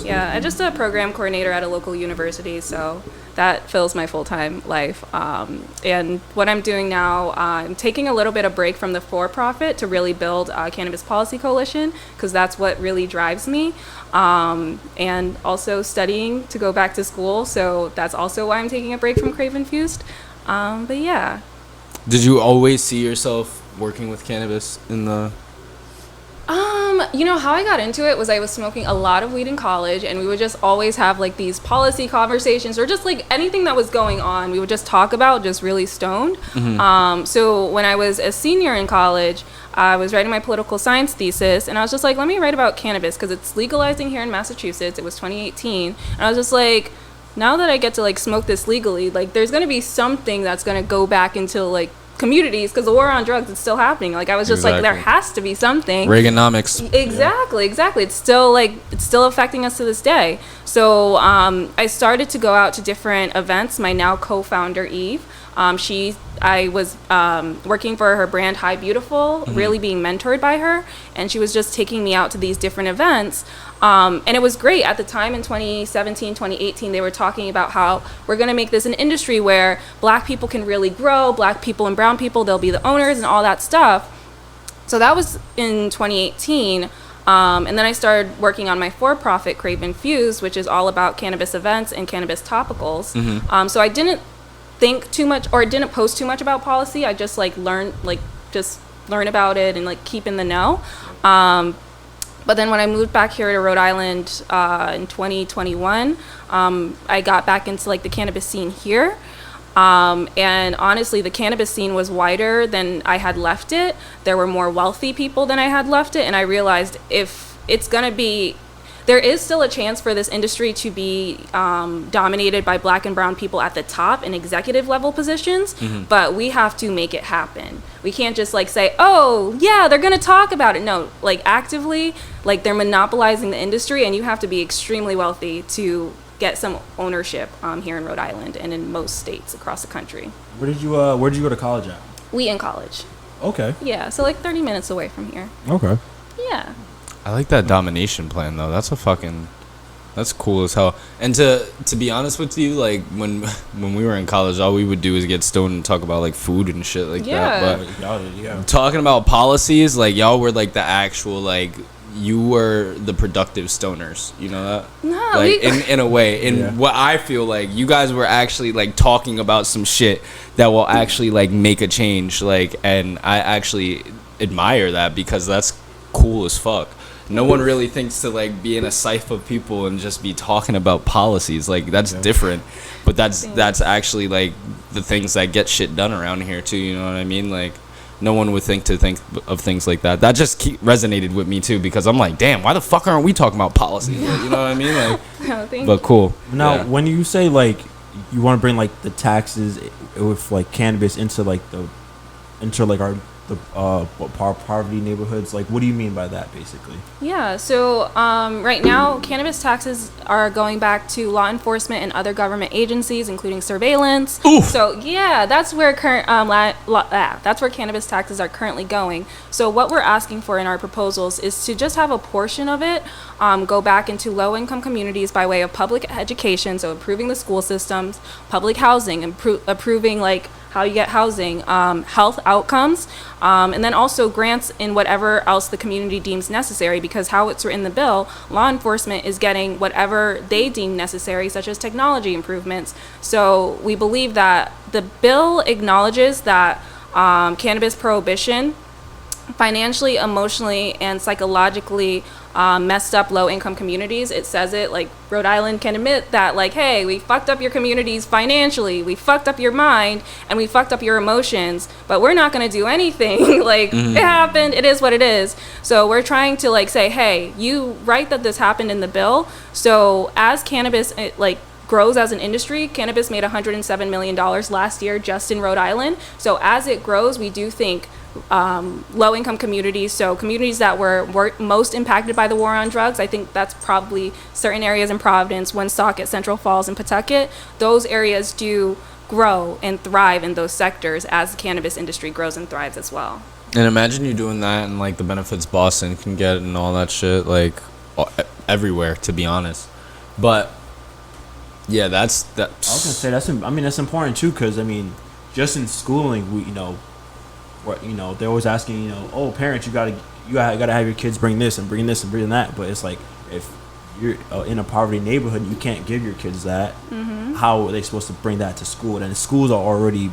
Yeah, I'm just a program coordinator at a local university, so that fills my full-time life. And what I'm doing now, I'm taking a little bit of break from the for-profit to really build Cannabis Policy Coalition, because that's what really drives me. And also studying to go back to school, so that's also why I'm taking a break from Crave Infused. But yeah. Did you always see yourself working with cannabis in the... How I got into it was I was smoking a lot of weed in college, and we would just always have like these policy conversations, or just like anything that was going on, we would just talk about, just really stoned. Mm-hmm. So when I was a senior in college, I was writing my political science thesis, and I was just like, let me write about cannabis, because it's legalizing here in Massachusetts. It was 2018, and I was just like, now that I get to like smoke this legally, like there's going to be something that's going to go back into like communities, because the war on drugs is still happening. Like I was just like, there has to be something. Reaganomics. Exactly. It's still affecting us to this day. So I started to go out to different events. My now co-founder Eve, I was working for her brand High Beautiful, really being mentored by her, and she was just taking me out to these different events. And it was great. At the time in 2017, 2018, they were talking about how we're going to make this an industry where black people can really grow, black people and brown people, they'll be the owners and all that stuff. So that was in 2018. And then I started working on my for-profit Crave Infused, which is all about cannabis events and cannabis topicals. So I didn't think too much, or didn't post too much about policy. I just learn about it and like keep in the know. But then when I moved back here to Rhode Island in 2021, I got back into like the cannabis scene here. And honestly, the cannabis scene was wider than I had left it. There were more wealthy people than I had left it. And I realized if it's going to be, there is still a chance for this industry to be dominated by black and brown people at the top in executive level positions, but we have to make it happen. We can't just like say, oh yeah, they're gonna talk about it. No, like actively, like they're monopolizing the industry, and you have to be extremely wealthy to get some ownership here in Rhode Island and in most states across the country. Where did you go to college at? Wheaton College. Okay. Yeah, so like 30 minutes away from here. Okay. Yeah. I like that domination plan though. That's cool as hell. And to be honest with you, like when we were in college, all we would do is get stoned and talk about like food and shit like that. But talking about policies, like y'all were like the actual like, you were the productive stoners, you know that? No, like in a way, what I feel like you guys were actually like talking about some shit that will actually like make a change, like, and I actually admire that, because that's cool as fuck. No one really thinks to like be in a cipher of people and just be talking about policies. Like that's different, but that's actually like the things that get shit done around here too. You know what I mean? Like no one would think of things like that. That just resonated with me too, because I'm like, damn, why the fuck aren't we talking about policy? You know what I mean? Like, but cool. Now, when you say like you want to bring like the taxes with like cannabis into like our poverty neighborhoods, like what do you mean by that basically? Yeah, so right now cannabis taxes are going back to law enforcement and other government agencies, including surveillance. Oof. So yeah, that's where that's where cannabis taxes are currently going. So what we're asking for in our proposals is to just have a portion of it go back into low-income communities by way of public education, so improving the school systems, public housing, improving like how you get housing, health outcomes, and then also grants in whatever else the community deems necessary, because how it's written in the bill, law enforcement is getting whatever they deem necessary, such as technology improvements. So we believe that the bill acknowledges that cannabis prohibition financially, emotionally, and psychologically messed up low-income communities. It says it, like, Rhode Island can admit that, like, hey, we fucked up your communities financially, we fucked up your mind, and we fucked up your emotions, but we're not going to do anything. Like, it happened, it is what it is. So we're trying to, like, say, hey, you write that this happened in the bill, so as cannabis, grows as an industry, cannabis made $107 million last year just in Rhode Island. So as it grows, we do think low-income communities, so communities that were most impacted by the war on drugs, I think that's probably certain areas in Providence, Woonsocket, Central Falls, and Pawtucket. Those areas do grow and thrive in those sectors as the cannabis industry grows and thrives as well. And imagine you doing that and, like, the benefits Boston can get and all that shit, like, everywhere, to be honest. But yeah, that's I was gonna say that's important too, because just in schooling, we they're always asking, oh, parents, you gotta have your kids bring this and bring this and bring that, but it's like, if you're in a poverty neighborhood, you can't give your kids that. How are they supposed to bring that to school? And schools are already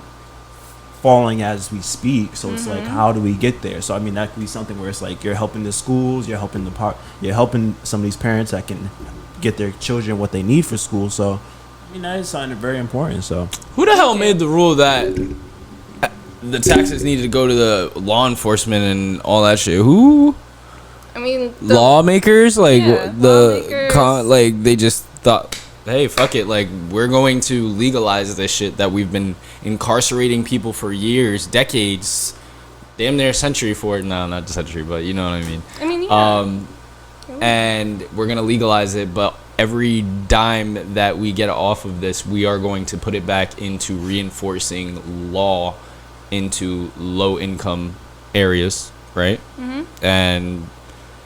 falling as we speak, so it's like, how do we get there? So that could be something where it's like, you're helping the schools, you're helping you're helping some of these parents that can get their children what they need for school. So that is something very important. So who the hell made the rule that the taxes needed to go to the law enforcement and all that shit? Who? Lawmakers, like, lawmakers. They just thought, hey, fuck it, like, we're going to legalize this shit that we've been incarcerating people for years, decades, damn near a century for it. No, not a century, but you know what I mean. Yeah. And we're gonna legalize it, but every dime that we get off of this, we are going to put it back into reinforcing law into low-income areas, right? And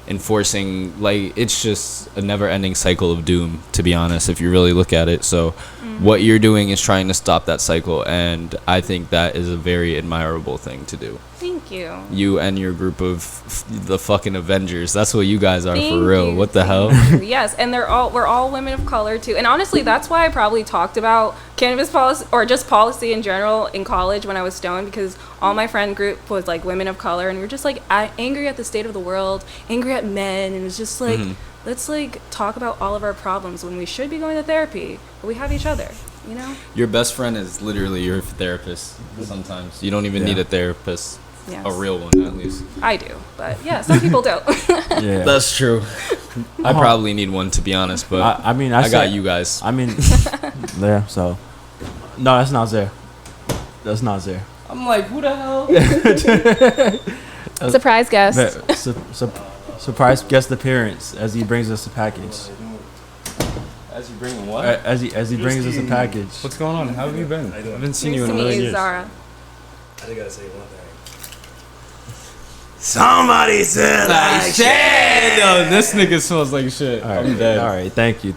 enforcing, like, it's just a never-ending cycle of doom, to be honest, if you really look at it. So what you're doing is trying to stop that cycle, and I think that is a very admirable thing to do. Thank you. You and your group of the fucking Avengers. That's what you guys are. For real. What the hell? Yes, and we're all women of color too. And honestly, that's why I probably talked about cannabis policy, or just policy in general, in college when I was stoned, because all my friend group was like women of color, and we were just like angry at the state of the world, angry at men, and it was just like, let's like talk about all of our problems when we should be going to therapy, but we have each other. Your best friend is literally your therapist. Sometimes you don't even need a therapist. Yes. A real one, at least. I do, but yeah, some people don't. Yeah, that's true. I probably need one, to be honest, but I got you guys. There. So no, that's not there. That's not there. I'm like, who the hell? Surprise guest. Surprise guest appearance as he brings us a package. As you bring what? As he brings us a package. What's going on? How have you been? I haven't seen you in a million years. Zara. I just gotta say one thing. Somebody said like shit. No, this nigga smells like shit. All right, I'm dead. All right, thank you.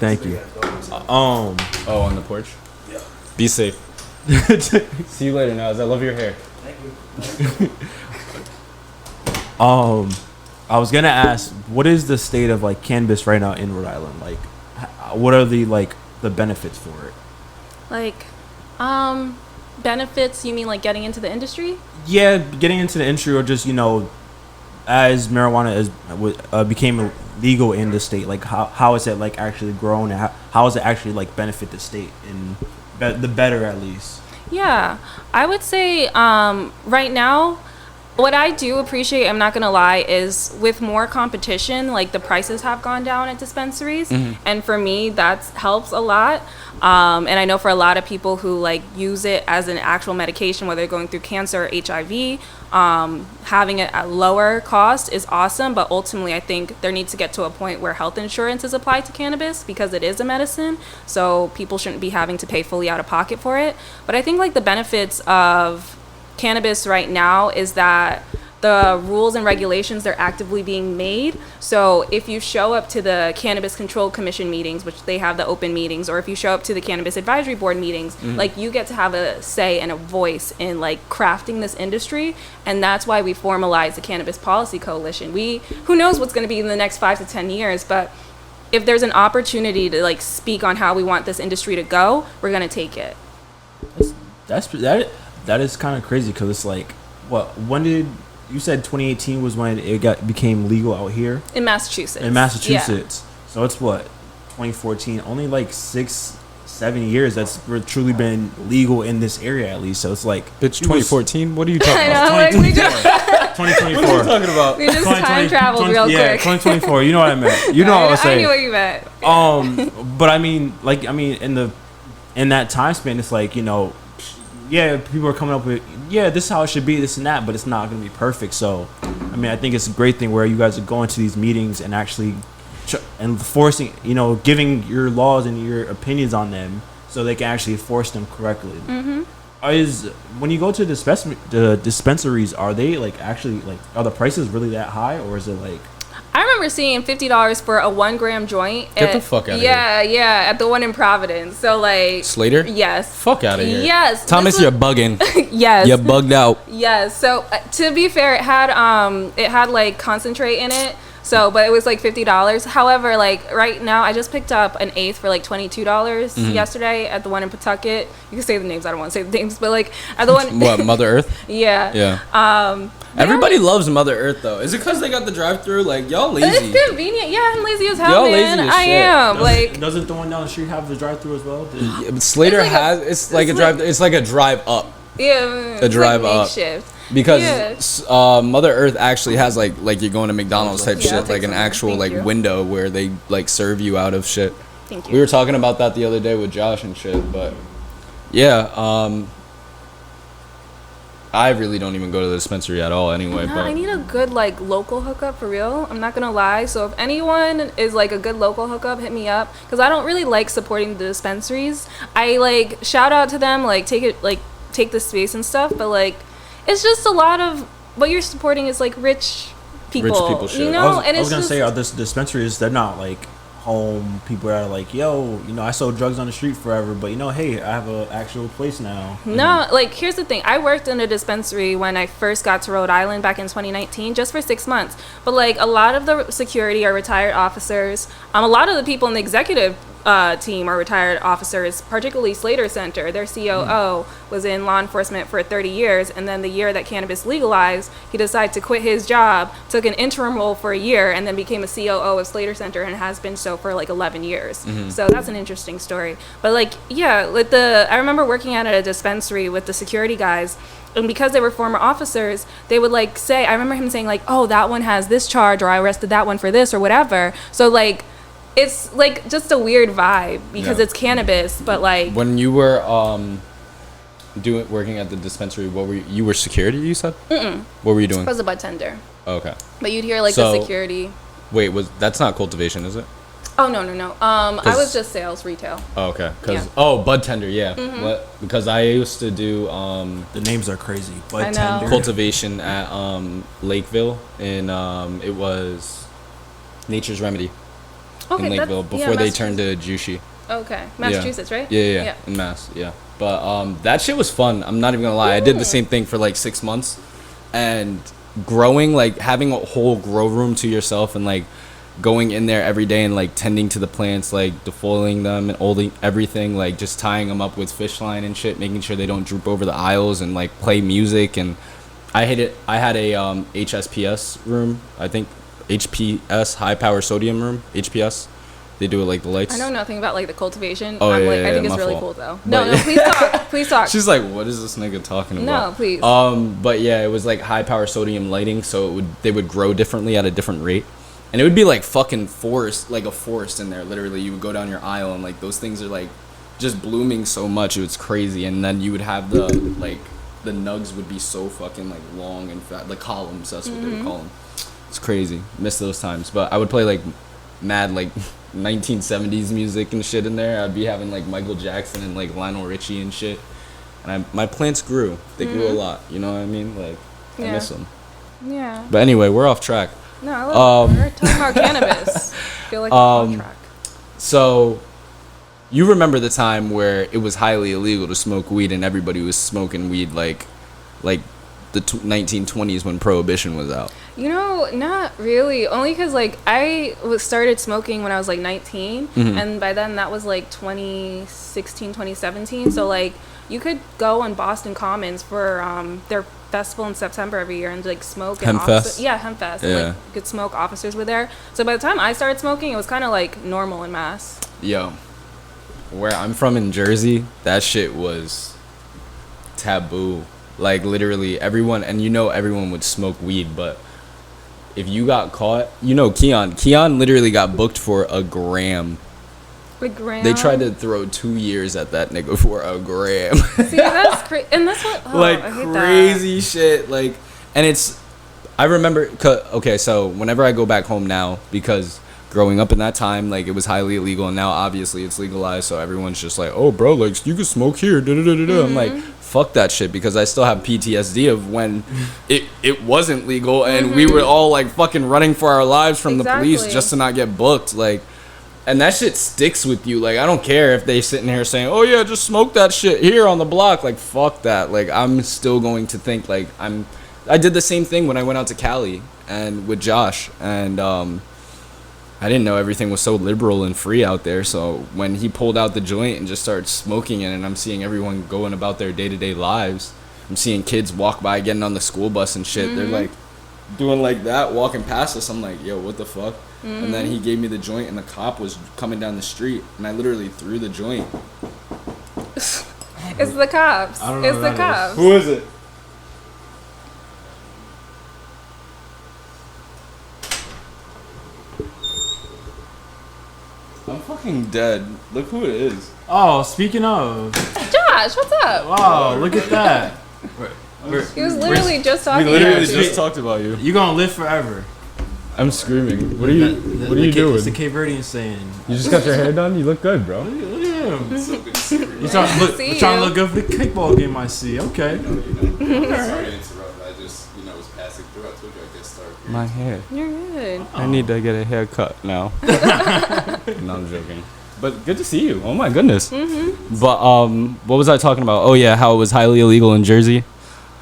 Oh, on the porch. Yeah. Be safe. See you later, Naz. I love your hair. Thank you. I was gonna ask, what is the state of like cannabis right now in Rhode Island? Like, what are the benefits for it? Like, benefits? You mean like getting into the industry? Yeah, getting into the industry, or just as marijuana became legal in the state, like how is it like actually grown, and how is it actually like benefit the state in the better, at least? Yeah, I would say right now, what I do appreciate, I'm not gonna lie, is with more competition, like the prices have gone down at dispensaries, and for me that helps a lot. And I know for a lot of people who like use it as an actual medication, whether they're going through cancer or HIV, having it at lower cost is awesome. But ultimately, I think there needs to get to a point where health insurance is applied to cannabis, because it is a medicine. So people shouldn't be having to pay fully out of pocket for it. But I think like the benefits of cannabis right now is that the rules and regulations, they're actively being made. So if you show up to the Cannabis Control Commission meetings, which they have the open meetings, or if you show up to the Cannabis Advisory Board meetings, like you get to have a say and a voice in like crafting this industry. And that's why we formalized the Cannabis Policy Coalition. Who knows what's going to be in the next 5 to 10 years, but if there's an opportunity to like speak on how we want this industry to go, we're going to take it. That is kind of crazy, because it's like, when did you said 2018 was when it became legal out here In Massachusetts. Yeah. So it's 2014, only like 6-7 years that's truly been legal in this area, at least. So it's like, Bitch, 2014? What are you talking I about? know, like we just 2024. What are you talking about? we just time traveled real Yeah, quick. 2024. You know what I meant. You know what I was I saying. knew what you meant. But I mean, in that time span, it's like, yeah, people are coming up with, this is how it should be, this and that, but it's not going to be perfect. So, I mean, I think it's a great thing where you guys are going to these meetings and actually and forcing, giving your laws and your opinions on them so they can actually enforce them correctly. When you go to the dispensaries, are they like actually like, are the prices really that high, or is it like? I remember seeing $50 for a 1 gram joint. Get the fuck out of here. Yeah, at the one in Providence. So like Slater? Yes. Fuck out of here. Yes. Thomas, you're bugging. Yes. You're bugged out. Yes. So to be fair, it had like concentrate in it. So, but it was like $50. However, like right now, I just picked up an eighth for like $22 yesterday at the one in Pawtucket. You can say the names. I don't want to say the names, but like at the one. What, Mother Earth? Yeah. Yeah. Everybody loves Mother Earth though. Is it because they got the drive-through? Like, y'all lazy. It's convenient. Yeah, I'm lazy as hell, Y'all man. lazy as I shit. am. Like, Doesn't the one down the street have the drive-through as well? Yeah, but Slater It's like it's like a drive up. yeah, A drive like up. makeshift. Because Mother Earth actually has like you're going to McDonald's type Yeah, I'll shit, take like an some. actual Thank like you. window where they like serve you out of shit. Thank you. We were talking about that the other day with Josh and shit, but yeah, I really don't even go to the dispensary at all anyway. No, But I need a good like local hookup for real. I'm not gonna lie. So if anyone is like a good local hookup, hit me up, because I don't really like supporting the dispensaries. I like shout out to them, like take the space and stuff, but like it's just a lot of what you're supporting is like rich people shit. you know. I was gonna say, are this dispensaries? They're not like home people that are like, yo, I sold drugs on the street forever, but hey, I have an actual place now. No, like here's the thing. I worked in a dispensary when I first got to Rhode Island back in 2019, just for 6 months. But like a lot of the security are retired officers. A lot of the people in the executive team are retired officers, particularly Slater Center. Their COO was in law enforcement for 30 years, and then the year that cannabis legalized, he decided to quit his job, took an interim role for a year, and then became a COO of Slater Center, and has been so for like 11 years. So that's an interesting story. But like, yeah, I remember working at a dispensary with the security guys, and because they were former officers, they would like say, I remember him saying like, oh, that one has this charge, or I arrested that one for this, or whatever. So like, it's like just a weird vibe because it's cannabis, but like when you were working at the dispensary, what were you were security? You said. What were you doing? I was a bud tender. Oh, okay. But you'd hear like So- the security. Wait, that's not cultivation, is it? Oh no. I was just sales retail. Oh, okay. Yeah. Bud tender, yeah. Because I used to do The names are crazy. I Bud know. tender. cultivation at Lakeville, and it was Nature's Remedy in Lakeville before they turned to Jushi. Okay, Massachusetts, right? Yeah, in Mass, yeah. But that shit was fun. I'm not even gonna lie. I did the same thing for like 6 months, and growing, like having a whole grow room to yourself, and like going in there every day and like tending to the plants, like defoliating them and holding everything, like just tying them up with fish line and shit, making sure they don't droop over the aisles, and like play music. And I had a HSPS room, I think HPS, high power sodium room, HPS. They do it like the lights. I know nothing about like the cultivation. Oh, I yeah, think it's my really fault. cool though. But- No, please talk. Please talk. She's like, what is this nigga talking about? No, please. But yeah, it was like high power sodium lighting, so they would grow differently at a different rate. And it would be like fucking forest, like a forest in there. Literally, you would go down your aisle and like those things are like just blooming so much. It was crazy. And then you would have the nugs would be so fucking like long and fat, like columns. That's what they would call them. It's crazy. Miss those times. But I would play like mad like 1970s music and shit in there. I'd be having like Michael Jackson and like Lionel Richie and shit. And my plants grew. They grew a lot. You know what I mean? Like I Yeah. miss them. Yeah. But anyway, we're off track. No, I love it. We're talking about cannabis. I feel like we're on track. So, you remember the time where it was highly illegal to smoke weed and everybody was smoking weed like the 1920s when Prohibition was out? You know, not really. Only because, like, I started smoking when I was, like, 19. Mm-hmm. And by then, that was, like, 2016, 2017. So, like, you could go on Boston Commons for their festival in September every year and, like, smoke. And Hempfest? Yeah, Hempfest. Yeah. And, like, you could smoke. Officers were there. So, by the time I started smoking, it was kind of, like, normal in Mass. Yo, where I'm from in Jersey, that shit was taboo. Like, literally, everyone, and you know everyone would smoke weed, but if you got caught, you know Keon literally got booked for a gram. A gram? They tried to throw 2 years at that nigga for a gram. See, that's crazy. And that's what, Like, I hate crazy shit. Like, and it's, I remember, okay, so whenever I go back home now, because growing up in that time, like, it was highly illegal, and now obviously it's legalized, so everyone's just like, oh, bro, like, you can smoke here, da-da-da-da-da. I'm like, fuck that shit, because I still have PTSD of when it wasn't legal, and we were all, like, fucking running for our lives from the police just to not get booked, like, and that shit sticks with you. Like, I don't care if they sitting here saying, oh, yeah, just smoke that shit here on the block. Like, fuck that. Like, I'm still going to think, like, I did the same thing when I went out to Cali and with Josh, and I didn't know everything was so liberal and free out there. So when he pulled out the joint and just started smoking it, and I'm seeing everyone going about their day-to-day lives, I'm seeing kids walk by getting on the school bus and shit. They're like doing like that, walking past us. I'm like, yo, what the fuck? And then he gave me the joint, and the cop was coming down the street, and I literally threw the joint. It's the cops. I don't know It's the cops. Who is it? I'm fucking dead. Look who it is. Oh, speaking of. Josh, what's up? Wow, look at that. He was literally just talking We literally about you. just talked about you. You're gonna live forever. I'm screaming. What are you doing? It's the Cape Verdean saying. You just got your hair done? You look good, bro. Look at him. So good to see you. You're trying to See look, you. look good for the kickball game, I see. Okay. Sorry to interrupt. I just, was passing through. I told you I get started. My hair. You're good. I need to get a haircut now. No, I'm joking. But good to see you. Oh my goodness. But what was I talking about? Oh yeah, how it was highly illegal in Jersey.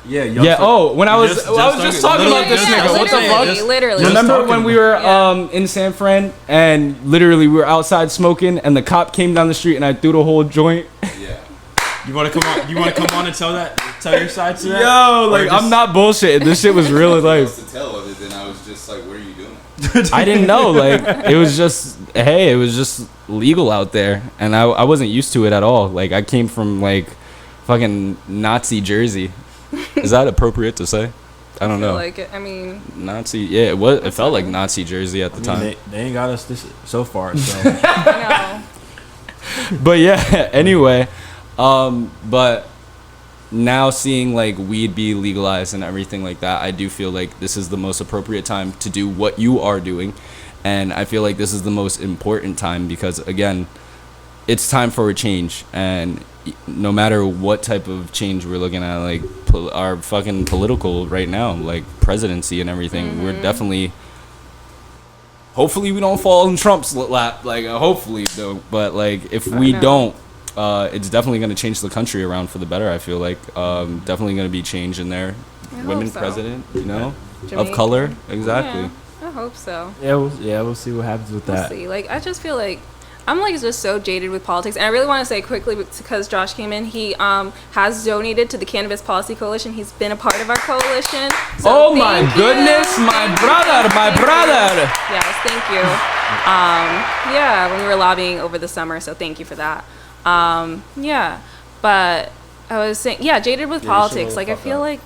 Yeah. Yeah. Oh, when I was just talking about this nigga. What the fuck? Literally. Remember when we were in San Fran and literally we were outside smoking and the cop came down the street and I threw the whole joint? Yeah. You want to come on? You want to come on and tell your side to that? Yo, like I'm not bullshitting. This shit was real life. To tell other than I was just like, what are you doing? I didn't know. Like it was just legal out there, and I wasn't used to it at all. Like I came from like fucking Nazi Jersey. Is that appropriate to say? I don't know. Like it. I mean, Nazi. Yeah, it was. It felt like Nazi Jersey at the time. They ain't got us this so far. So. no. But yeah. Anyway, but now seeing like weed be legalized and everything like that, I do feel like this is the most appropriate time to do what you are doing, and I feel like this is the most important time because again, it's time for a change, and no matter what type of change we're looking at, like our fucking political right now, like presidency and everything, we're definitely. Hopefully we don't fall in Trump's lap, like hopefully though. But like if we don't, it's definitely gonna change the country around for the better. I feel like definitely gonna be change in there. Women so. president, of Jamaican. color, exactly. Yeah, I hope so. We'll see what happens with that. We'll see. Like I just feel like I'm like just so jaded with politics, and I really want to say quickly because Josh came in. He has donated to the Cannabis Policy Coalition. He's been a part of our coalition. So Oh my goodness, my brother. Yes, thank you. Yeah, when we were lobbying over the summer, so thank you for that. Yeah, but I was saying, jaded with politics. Like I feel like.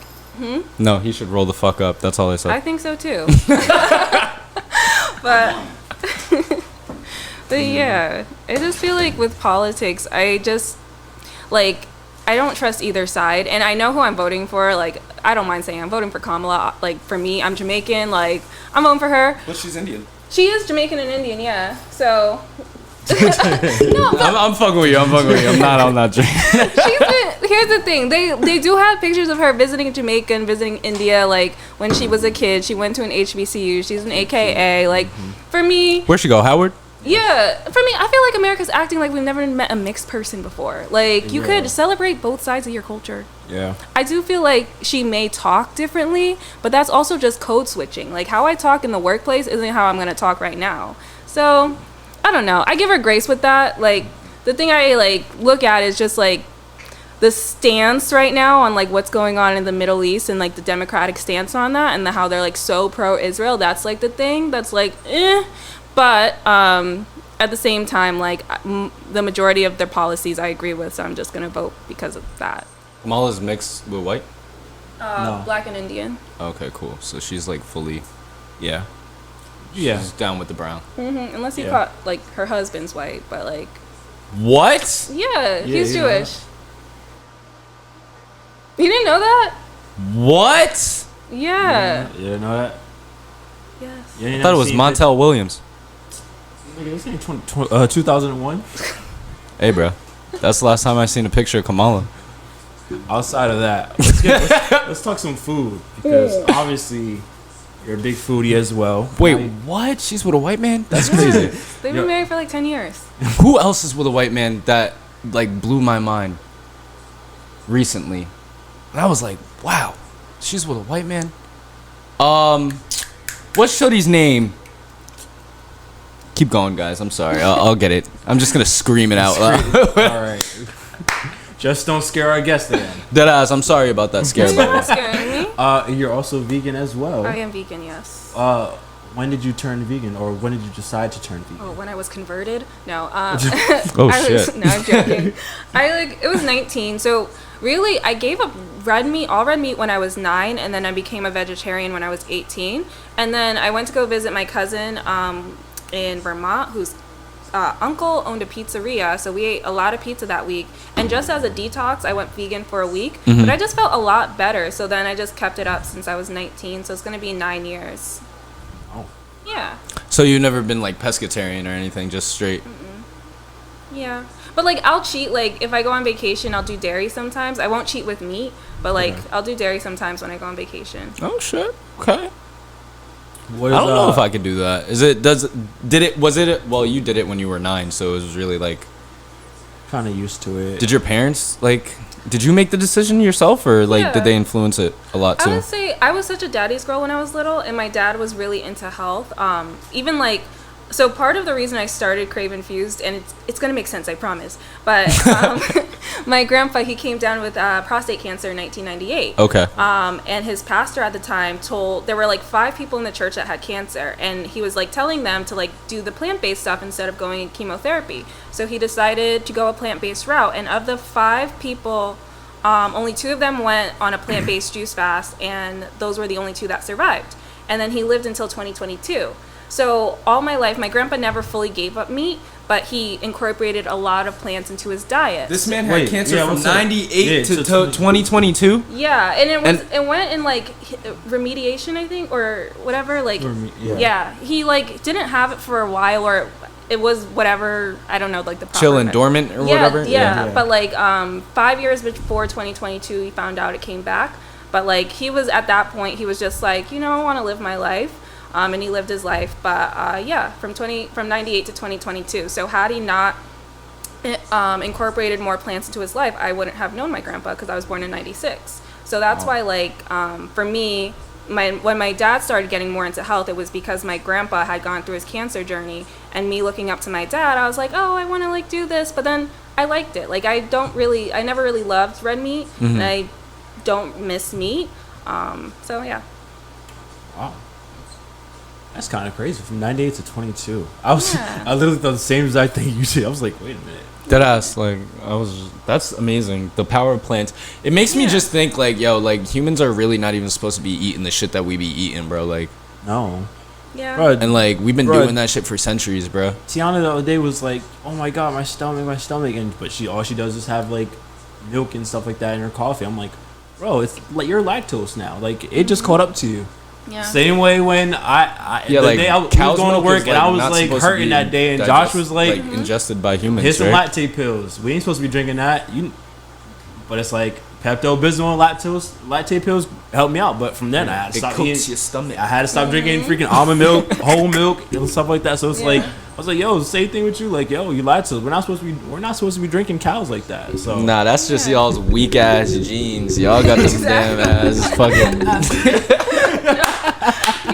No, he should roll the fuck up. That's all I said. I think so too. But. But yeah, I just feel like with politics, I just, like, I don't trust either side. And I know who I'm voting for. Like, I don't mind saying I'm voting for Kamala. Like, for me, I'm Jamaican. Like, I'm voting for her. But she's Indian. She is Jamaican and Indian, yeah. So, I'm fucking with you. I'm not drinking. Here's the thing. They do have pictures of her visiting Jamaica and visiting India. Like when she was a kid, she went to an HBCU. She's an AKA. Like for me, Where'd she go? Howard? yeah. For me, I feel like America's acting like we've never met a mixed person before. Like you could celebrate both sides of your culture. Yeah. I do feel like she may talk differently, but that's also just code switching. Like how I talk in the workplace isn't how I'm gonna talk right now. So I don't know. I give her grace with that. Like the thing I like look at is just like the stance right now on like what's going on in the Middle East and like the democratic stance on that and how they're like so pro-Israel. That's like the thing that's like but at the same time, like the majority of their policies I agree with, so I'm just gonna vote because of that. Kamala's mixed with white? No. Black and Indian. Okay, cool. So she's like fully, Yeah. she's down with the brown. Unless you Yeah. caught like her husband's white, but like What? yeah, he's you know Jewish. You didn't know that? What? Yeah. You didn't know that? Yes. I thought it was Montel Williams. Nigga, this ain't 2001. Hey, bro. That's the last time I seen a picture of Kamala. Outside of that, let's talk some food because obviously you're a big foodie as well. Wait, what? She's with a white man? That's crazy. They've been married for like 10 years. Who else is with a white man that like blew my mind recently? And I was like, wow, she's with a white man. What's Shorty's name? Keep going, guys. I'm sorry. I'll get it. I'm just gonna scream it out loud. All right. Just don't scare our guests again. Deadass. I'm sorry about that scare. You're not scaring me. You're also vegan as well. I am vegan, yes. When did you turn vegan, or when did you decide to turn vegan? Oh, when I was converted? No. Oh, shit. No, I'm joking. It was 19. So really, I gave up all red meat when I was 9, and then I became a vegetarian when I was 18. And then I went to go visit my cousin in Vermont, whose uncle owned a pizzeria, so we ate a lot of pizza that week. And just as a detox, I went vegan for a week, but I just felt a lot better. So then I just kept it up since I was 19. So it's gonna be 9 years. Oh. Yeah. So you've never been like pescatarian or anything, just straight? Yeah. But like I'll cheat, like if I go on vacation I'll do dairy sometimes. I won't cheat with meat, but like I'll do dairy sometimes when I go on vacation. Oh shit. Okay. What I don't know if I could do that. Well, you did it when you were 9, so it was really like. Kind of used to it. Did your parents did you make the decision yourself, or like Yeah. did they influence it a lot too? I would say I was such a daddy's girl when I was little, and my dad was really into health. Even like, so part of the reason I started Crave Infused, and it's gonna make sense, I promise. But my grandpa, he came down with prostate cancer in 1998. Okay. And his pastor at the time there were like 5 people in the church that had cancer, and he was like telling them to like do the plant-based stuff instead of going chemotherapy. So he decided to go a plant-based route, and of the 5 people, only 2 of them went on a plant-based juice fast, and those were the only 2 that survived. And then he lived until 2022. So all my life, my grandpa never fully gave up meat, but he incorporated a lot of plants into his diet. This man had Wait, cancer yeah, from what's that? 98 Yeah, to so 2022. Yeah, and it went in like remediation, I think, or whatever. Like, yeah, he like didn't have it for a while, or it was whatever, I don't know, like the proper Chill and dormant or whatever. Yeah. But like 5 years before 2022, he found out it came back. But like he was at that point, he was just like, I want to live my life. And he lived his life, but from 98 to 2022. So had he not incorporated more plants into his life, I wouldn't have known my grandpa, because I was born in 96. So that's why, like, for me, when my dad started getting more into health, it was because my grandpa had gone through his cancer journey, and me looking up to my dad, I was like, oh, I want to like do this, but then I liked it. Like I never really loved red meat, and I don't miss meat. So yeah. Wow. That's kind of crazy. From 98 to 22. I literally thought the same exact thing you did. I was like, wait a minute. Deadass, that's amazing. The power of plants. It makes me just think like, yo, like humans are really not even supposed to be eating the shit that we be eating, bro. Like, No. Yeah. Bro, and like we've been doing that shit for centuries, bro. Tiana the other day was like, oh my god, my stomach. But all she does is have like milk and stuff like that in her coffee. I'm like, bro, it's like you're lactose now. Like it just caught up to you. Yeah. Same way when Yeah, the like day I was cow's going to milk work is, and I was not like supposed to hurting be that day, and Josh was like, ingested by humans. here's some right? lactate pills. We ain't supposed to be drinking that. But it's like Pepto-Bismol lactate pills helped me out. But from then I had to It stop cooks eating. your stomach. I had to stop drinking freaking almond milk, whole milk, and stuff like that. So it's like I was like, yo, same thing with you. Like, yo, you lied to us. We're not supposed to be drinking cows like that. So Nah, that's just y'all's weak ass genes. Y'all got this damn ass fucking.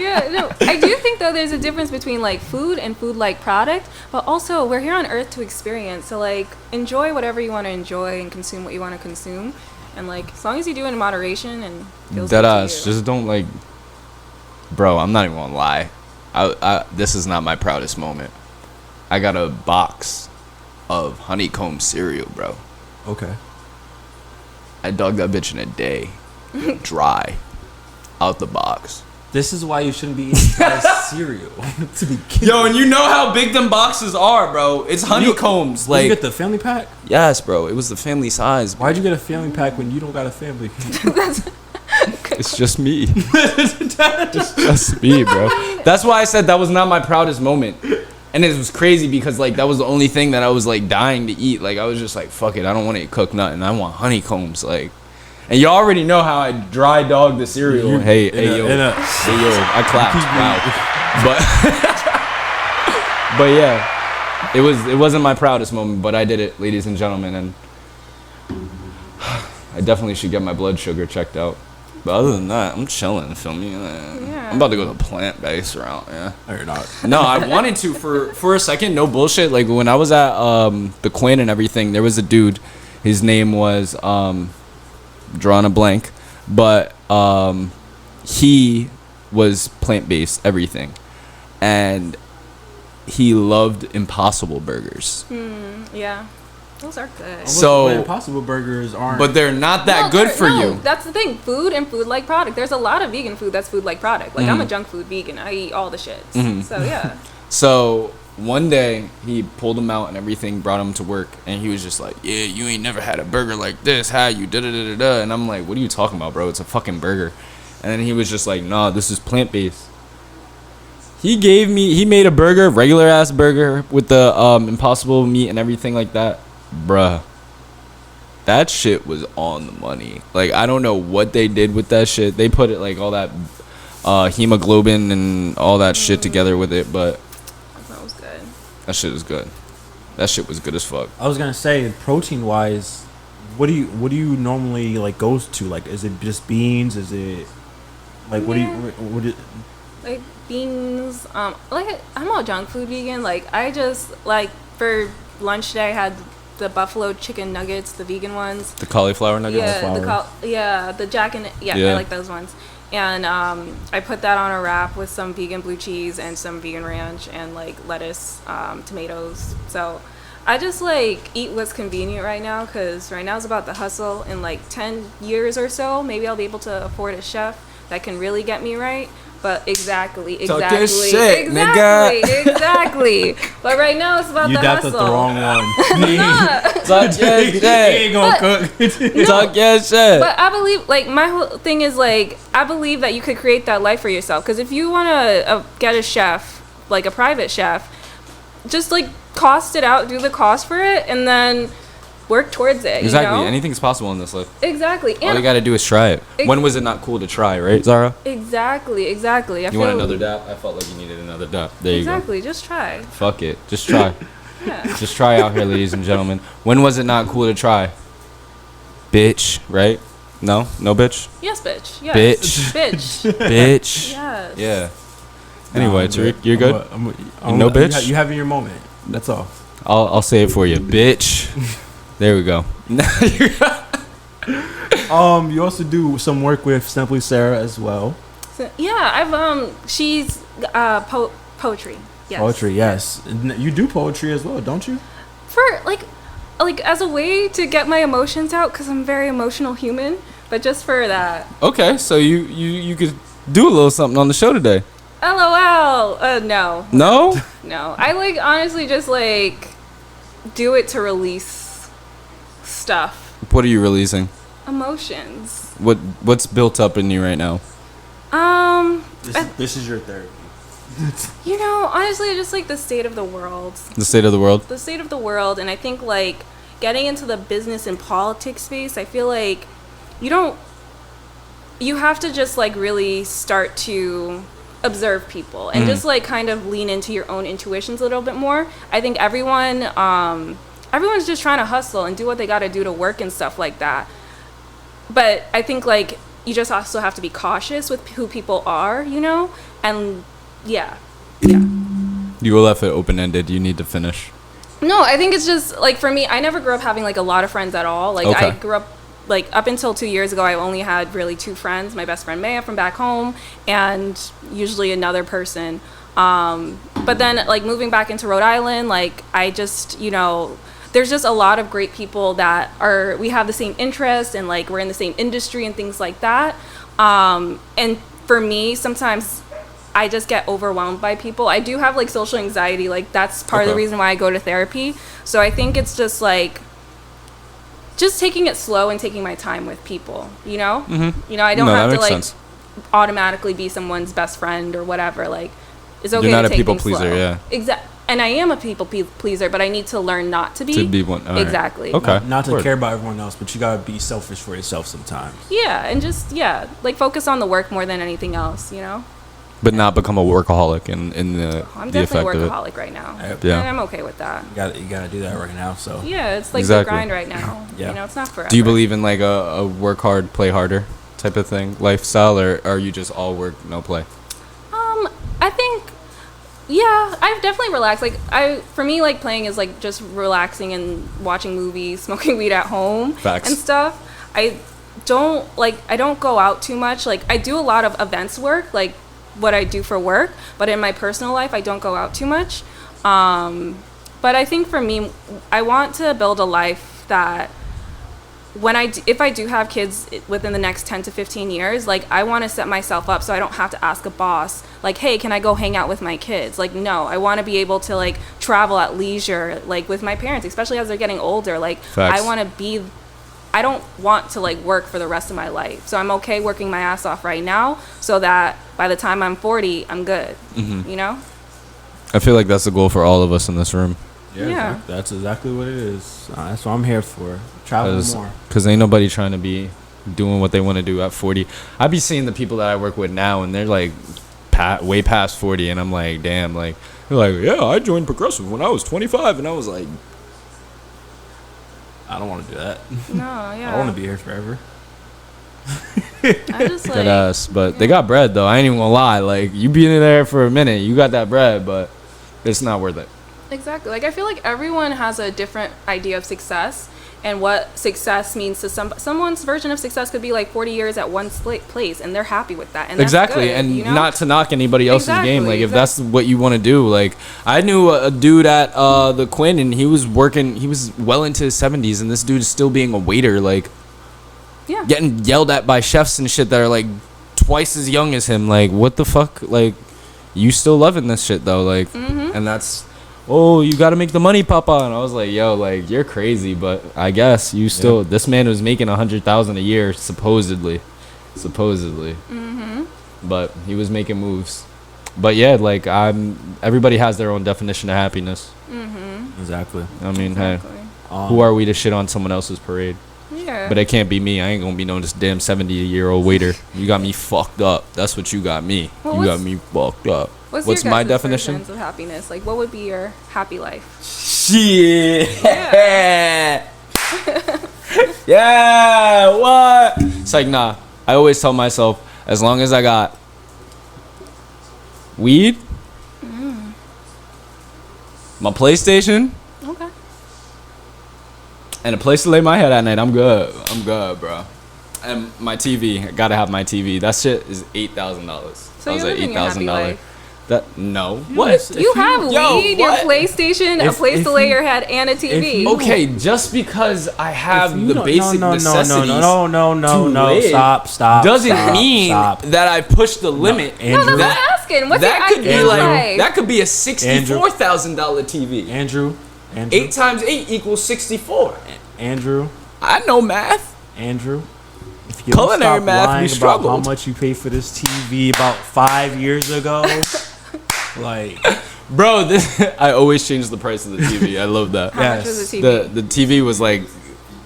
Yeah, no, I do think though there's a difference between like food and food-like product, but also we're here on Earth to experience. So like enjoy whatever you want to enjoy and consume what you want to consume, and like as long as you do it in moderation and feels good Dead to ass. you. Just don't like. Bro, I'm not even gonna lie. This is not my proudest moment. I got a box of honeycomb cereal, bro. okay. I dug that bitch in a day, dry, out the box. This is why you shouldn't be eating cereal to be kidding. Yo, and you know how big them boxes are, bro. It's honeycombs. Did Like, you get the family pack? yes, bro. It was the family size. Why'd you get a family pack when you don't got a family? It's just me. It's just me, bro. That's why I said that was not my proudest moment. And it was crazy because, like, that was the only thing that I was, like, dying to eat. Like, I was just like, fuck it. I don't want to eat cooked nothing. I want honeycombs. Like, and you already know how I dry dog the cereal. Hey, yo. I clapped. Wow. But yeah, it wasn't my proudest moment, but I did it, ladies and gentlemen. And I definitely should get my blood sugar checked out. But other than that, I'm chilling, feel me? Yeah. I'm about to go the plant-based route, yeah. No, you're not. No, I wanted to for a second, no bullshit. Like when I was at the Quinn and everything, there was a dude. His name was drawing a blank, but he was plant-based everything, and he loved Impossible Burgers. Yeah, those are good. So Impossible Burgers aren't. but they're not that good for you. That's the thing. Food and food-like product. There's a lot of vegan food that's food-like product. Like I'm a junk food vegan. I eat all the shits. So yeah. So one day he pulled him out and everything, brought him to work, and he was just like, "Yeah, you ain't never had a burger like this, have you?" Da da da da da. And I'm like, "What are you talking about, bro? It's a fucking burger." And then he was just like, "Nah, this is plant-based." He made a burger, regular ass burger with the Impossible meat and everything like that, bruh. That shit was on the money. Like, I don't know what they did with that shit. They put it like all that hemoglobin and all that shit together with it, but That was good. that shit is good. That shit was good as fuck. I was gonna say, protein wise, what do you normally like go to? Like, is it just beans? Is it like Like beans. Like I'm all junk food vegan. Like I just like for lunch today I had the buffalo chicken nuggets, the vegan ones. The cauliflower nuggets. Yeah, the Jack and Yeah. I like those ones. And I put that on a wrap with some vegan blue cheese and some vegan ranch and like lettuce, tomatoes. So I just like eat what's convenient right now because right now is about the hustle. In like 10 years or so, maybe I'll be able to afford a chef that can really get me right. But exactly. Talk your shit, nigga. Exactly. But right now it's about you the hustle. adapted the wrong one? Talk your He shit. ain't gonna cook. Talk your shit. But I believe, like, my whole thing is, like, I believe that you could create that life for yourself. Because if you want to get a chef, like a private chef, just, like, cost it out, do the cost for it, and then work towards it, Exactly. you know? Anything's possible in this life. Exactly. All And you gotta do is try it. When was it not cool to try, right, Zara? exactly. You want another dap? I felt like you needed another dap. There you go. Exactly. Just try. Fuck it. Just try. Yeah. Just try out here, ladies and gentlemen. When was it not cool to try? Bitch, right? No? No bitch? Yes, bitch. Yes. Bitch. Bitch. Bitch. Yes. Yeah. Anyway, Tariq, you're good? I'm no bitch? You having your moment. That's all. I'll say it for you. Bitch. There we go. You also do some work with Simply Sarah as well. So, yeah, I've she's poetry. Yes. Poetry, yes. You do poetry as well, don't you? For like as a way to get my emotions out because I'm a very emotional human, but just for that. Okay, so you could do a little something on the show today. LOL. No. No? No. I like honestly just like do it to release stuff. What are you releasing? Emotions. What's built up in you right now? This is your therapy. You know, honestly, I just like the state of the world. The state of the world. The state of the world, and I think like getting into the business and politics space, I feel like you have to just like really start to observe people and just like kind of lean into your own intuitions a little bit more. I think everyone's just trying to hustle and do what they got to do to work and stuff like that. But I think like you just also have to be cautious with who people are, you know? And yeah. You left it open-ended. You need to finish. No, I think it's just like for me, I never grew up having like a lot of friends at all. Like Okay. I grew up like up until 2 years ago, I only had really 2 friends. My best friend Maya from back home, and usually another person. But then like moving back into Rhode Island, like I just, you know, there's just a lot of great people that we have the same interests and like we're in the same industry and things like that. And for me, sometimes I just get overwhelmed by people. I do have like social anxiety. Like that's part of the reason why I go to therapy. So I think it's just like just taking it slow and taking my time with people, you know? Mm-hmm. You know, I don't have to like sense. Automatically be someone's best friend or whatever. Like it's okay. You're not to a take people things pleaser, slow. yeah. Exactly. And I am a people pleaser, but I need to learn not to be. To be one. All exactly. Right. Okay. Not to Word. care about everyone else, but you gotta be selfish for yourself sometimes. Yeah, and just like focus on the work more than anything else, you know. But not become a workaholic in the I'm the effect definitely of it. workaholic right now. Yeah. And I'm okay with that. You gotta do that right now. So Yeah, it's like Exactly. the grind right now. Yeah. You know, it's not forever. Do you believe in like a work hard, play harder type of thing, lifestyle, or are you just all work, no play? I think, yeah, I've definitely relaxed. Like for me, like playing is like just relaxing and watching movies, smoking weed at home, Facts. and stuff. I don't go out too much. Like I do a lot of events work, like what I do for work, but in my personal life, I don't go out too much. But I think for me, I want to build a life that if I do have kids within the next 10 to 15 years, like I want to set myself up so I don't have to ask a boss, like, hey, can I go hang out with my kids? Like, no, I want to be able to like travel at leisure, like with my parents, especially as they're getting older. Like, Facts. I don't want to like work for the rest of my life. So I'm okay working my ass off right now so that by the time I'm 40, I'm good, you know? I feel like that's the goal for all of us in this room. Yeah. That's exactly what it is. That's what I'm here for. Travel more. Because ain't nobody trying to be doing what they want to do at 40. I be seeing the people that I work with now, and they're like way past 40, and I'm like, damn, like, they're like, yeah, I joined Progressive when I was 25, and I was like, I don't want to do that. No, yeah. I want to be here forever. I just like, that ass. But they got bread, though. I ain't even gonna lie. Like, you be in there for a minute, you got that bread, but it's not worth it. exactly. Like I feel like everyone has a different idea of success and what success means to someone's version of success could be like 40 years at one place and they're happy with that. And Exactly. that's good, And you know? not to knock anybody else's game. Like, if Exactly. that's what you want to do. Like, I knew a dude at the Quinn, and he was well into his 70s, and this dude is still being a waiter, like, Yeah. getting yelled at by chefs and shit that are like twice as young as him. Like, what the fuck? Like, you still loving this shit though? Like, and that's, oh, you got to make the money, papa. And I was like, yo, like, you're crazy, but I guess you still. This man was making $100,000 a year, supposedly, but he was making moves. But yeah, like, everybody has their own definition of happiness. Exactly. I mean, Exactly. hey, who are we to shit on someone else's parade? Yeah. But it can't be me. I ain't gonna be known as damn 70-year-old waiter. You got me fucked up. That's what you got me. Well, You got me fucked up. What's my your guys' definition? versions of happiness? Like, what would be your happy life? Shit. Yeah. Yeah. What? It's like, nah. I always tell myself, as long as I got weed, my PlayStation, Okay. and a place to lay my head at night, I'm good. I'm good, bro. And my TV, I gotta have my TV. That shit is $8,000. So you're living your happy life. That no. Yes. What? If You have Yo, weed, your what? PlayStation, a place to lay your head, and a TV. you- Okay, just because I have If you the don't- basic necessities no, to live stop. doesn't stop, mean stop. that I push the limit. Andrew. No, that's what I'm asking. What's that your could be ideal like life? that could be a $64,000 TV. Andrew. 8 times 8 equals 64. Andrew. I know math. Andrew. Yo, Culinary stop math, we lying about struggled. how much you paid for this TV about 5 years ago. Like, Bro, I always change the price of the TV. I love that. How much was the TV? The TV was like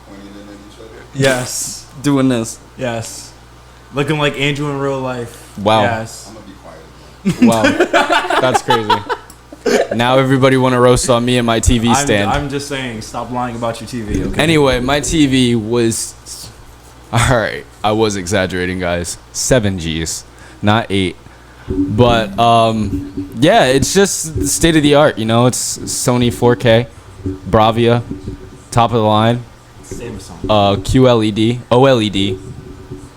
Pointing in at each other. yes, doing this. yes, looking like Andrew in real life. Wow. Yes. I'm gonna be quiet. Wow, that's crazy. Now everybody want to roast on me and my TV stand. I'm just saying, stop lying about your TV. Okay. Anyway, my TV was all right. I was exaggerating, guys. 7 Gs, not 8. But yeah, it's just state of the art. You know, it's Sony 4K, Bravia, top of the line, Samsung. QLED, OLED,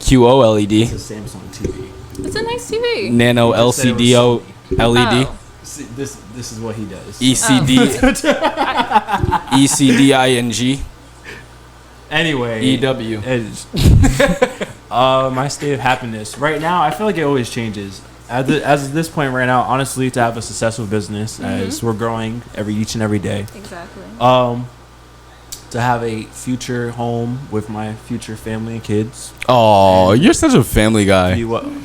QOLED, It's a Samsung TV. It's a nice TV. Nano You just said it was LCD LED. Oh. See, this is what he does. ECD, ECDING, Anyway, EW. My state of happiness right now, I feel like it always changes. As of this point right now, honestly, to have a successful business as we're growing each and every day, Exactly. to have a future home with my future family and kids, Oh, you're such a family guy.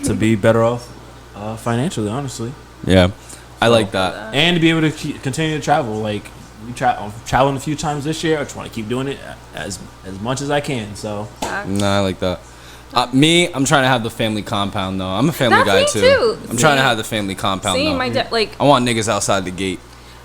to be better off financially, honestly, Yeah, I like that. and to be able to continue to travel. Like I'm traveling a few times this year. I just want to keep doing it as much as I can. So No, I like that. I'm trying to have the family compound though. I'm a family That's guy me too. too. I'm trying to Same. have the family compound Same. though. My dad, like, I want niggas outside the gate.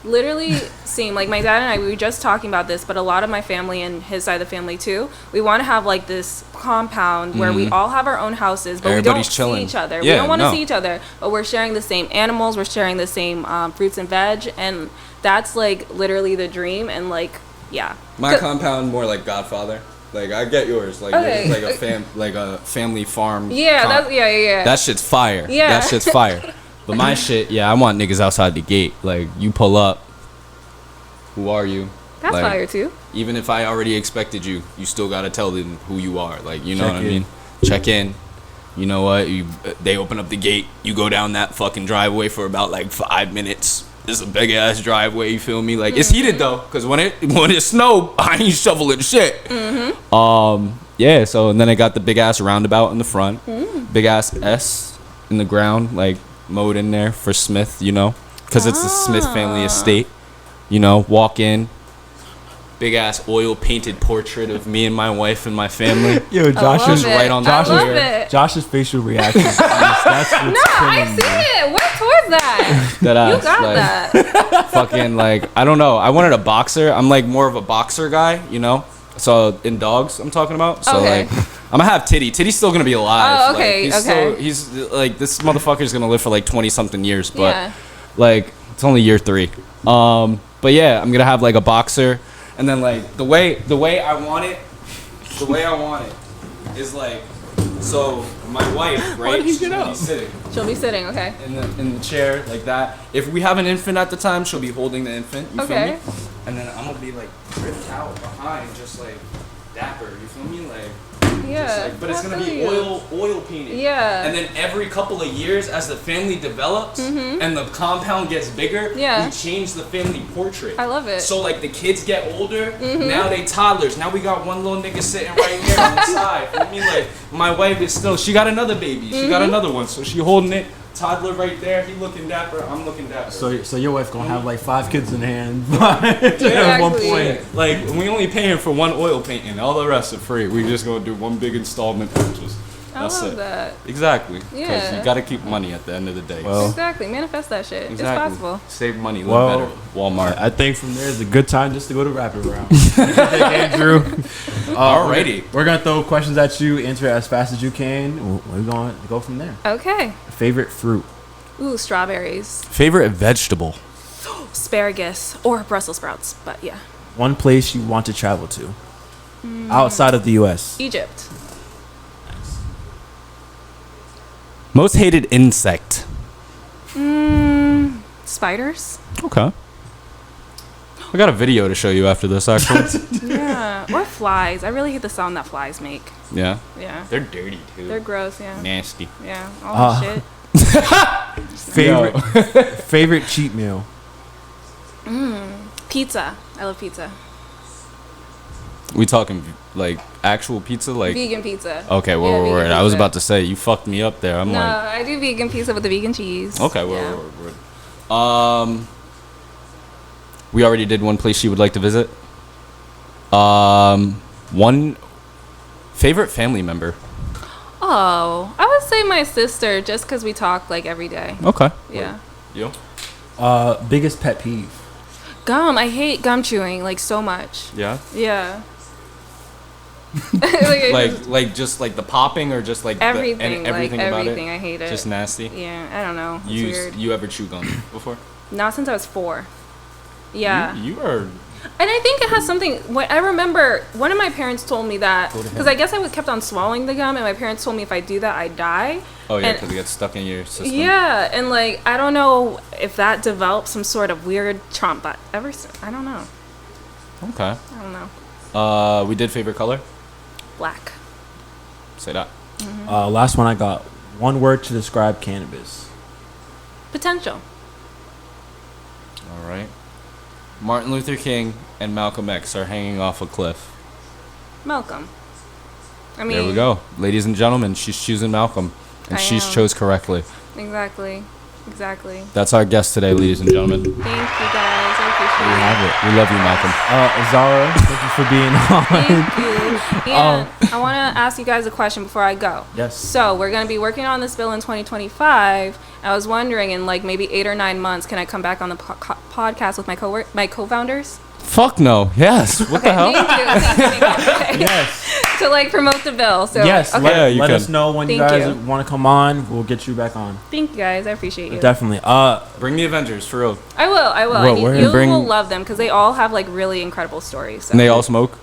literally same. Like, my dad and I, we were just talking about this, but a lot of my family and his side of the family too, we want to have like this compound where we all have our own houses, but Everybody's we don't chilling. see each other. Yeah, we don't want to no. see each other, but we're sharing the same animals, we're sharing the same fruits and veg, and that's like literally the dream. And like, yeah. My compound more like Godfather. Like I get yours. Like Okay. yours is like a family farm. Yeah, that's yeah. That shit's fire. Yeah. That shit's fire. But my shit, yeah, I want niggas outside the gate. Like you pull up. Who are you? That's Like, fire too. Even if I already expected you, you still gotta tell them who you are. Like you know Check what I in. mean? Check in. You know what? They open up the gate. You go down that fucking driveway for about like 5 minutes. It's a big ass driveway. You feel me? Like it's heated though, cause when it snowed, I ain't shoveling shit. Yeah. So and then I got the big ass roundabout in the front, big ass S in the ground, like mowed in there for Smith. You know, cause it's the Smith family estate. You know, walk in. Big ass oil painted portrait of me and my wife and my family. yo, Josh love is it. right on I the love clear. it. Josh's facial reaction. That's what's No, I killing see me. it. Work towards that. That You ass, got like, that. fucking like I don't know. I wanted a boxer. I'm like more of a boxer guy, you know. So in dogs, I'm talking about. So Okay. like, I'm gonna have Titty. Titty's still gonna be alive. Oh, okay, Like, okay. He's like this motherfucker's gonna live for like 20 something years, but Yeah. like it's only year 3. But yeah, I'm gonna have like a boxer, and then like the way I want it is like so my wife, right? did he she's get gonna up? be sitting She'll be sitting. Okay. in the chair like that. If we have an infant at the time, she'll be holding the infant. You Okay. feel me? And then I'm gonna be like ripped out behind, just like dapper. You feel me? Like, Yeah. just like, but it's I gonna feel be you. oil painted. Yeah. And then every couple of years, as the family develops and the compound gets bigger, Yeah. we change the family portrait. I love it. So like the kids get older, now they toddlers. Now we got one little nigga sitting right here on the side. I mean, like my wife is still. She got another baby. She got another one. So she holding it. Toddler right there. He looking dapper. I'm looking dapper. So your wife gonna have like 5 kids in hand at one Exactly. point. Like we only paying for one oil painting. All the rest are free. We just gonna do one big installment purchase. I That's love it. that. Exactly. Because Yeah. you gotta keep money at the end of the day. Well, Exactly. Manifest that shit. exactly. It's possible. Save money. Live Well, better. Walmart. I think from there is a good time just to go to Rapid Round. Andrew. Alrighty. We're gonna throw questions at you. Answer as fast as you can. We're going to go from there. Okay. Favorite fruit? Ooh, strawberries, Favorite vegetable. asparagus, or Brussels sprouts. But yeah, One place you want to travel to outside of the U.S. Egypt. Most hated insect. Spiders. Okay. I got a video to show you after this, actually. Yeah. Or flies. I really hate the sound that flies make. Yeah. Yeah. They're dirty too. They're gross. Yeah. nasty. Yeah. All that shit. Favorite cheat meal? Pizza. I love pizza. We talking like actual pizza, like Vegan pizza. Okay, Yeah, word. vegan I was pizza. about to say you fucked me up there. I'm No, like, I do vegan pizza with the vegan cheese. okay, Yeah. word. We already did one place she would like to visit. One favorite family member. Oh, I would say my sister, just because we talk like every day. Okay. Yeah. You? Biggest pet peeve. Gum. I hate gum chewing like so much. Yeah. Yeah. Like just like the popping or just like everything, everything like about everything. it. I hate it. Just nasty. Yeah, I don't know. It's weird. You ever chew gum before? Not since I was 4. Yeah. You are. And I think it has something. What I remember, one of my parents told me that because I guess I kept on swallowing the gum, and my parents told me if I do that, I die. Oh yeah, And- because it gets stuck in your system. Yeah, and like I don't know if that developed some sort of weird trauma. I don't know. Okay. I don't know. We did favorite color. Black. Say that. Last one I got. One word to describe cannabis. Potential. All right. Martin Luther King and Malcolm X are hanging off a cliff. Malcolm. I mean. There we go, ladies and gentlemen. She's choosing Malcolm, and I she's am. chose correctly. Exactly. Exactly. That's our guest today, ladies and gentlemen. Thank you guys. I appreciate We it. have it. We love you, Malcolm. Zara, thank you for being on. Thank you. And I want to ask you guys a question before I go. Yes. So we're going to be working on this bill in 2025. I was wondering, in like maybe 8 or 9 months, can I come back on the podcast with my co-founders? Fuck no. Yes. What the hell? Thank you. Thank you. Yes. To like promote the bill. So Yes. Okay. Yeah, you let can. us know when you Thank guys you. want to come on. We'll get you back on. Thank you guys. I appreciate you. Definitely. Bring the Avengers for real. I will. I will. Well, And we're you gonna bring- will love them because they all have like really incredible stories. So. And they all smoke.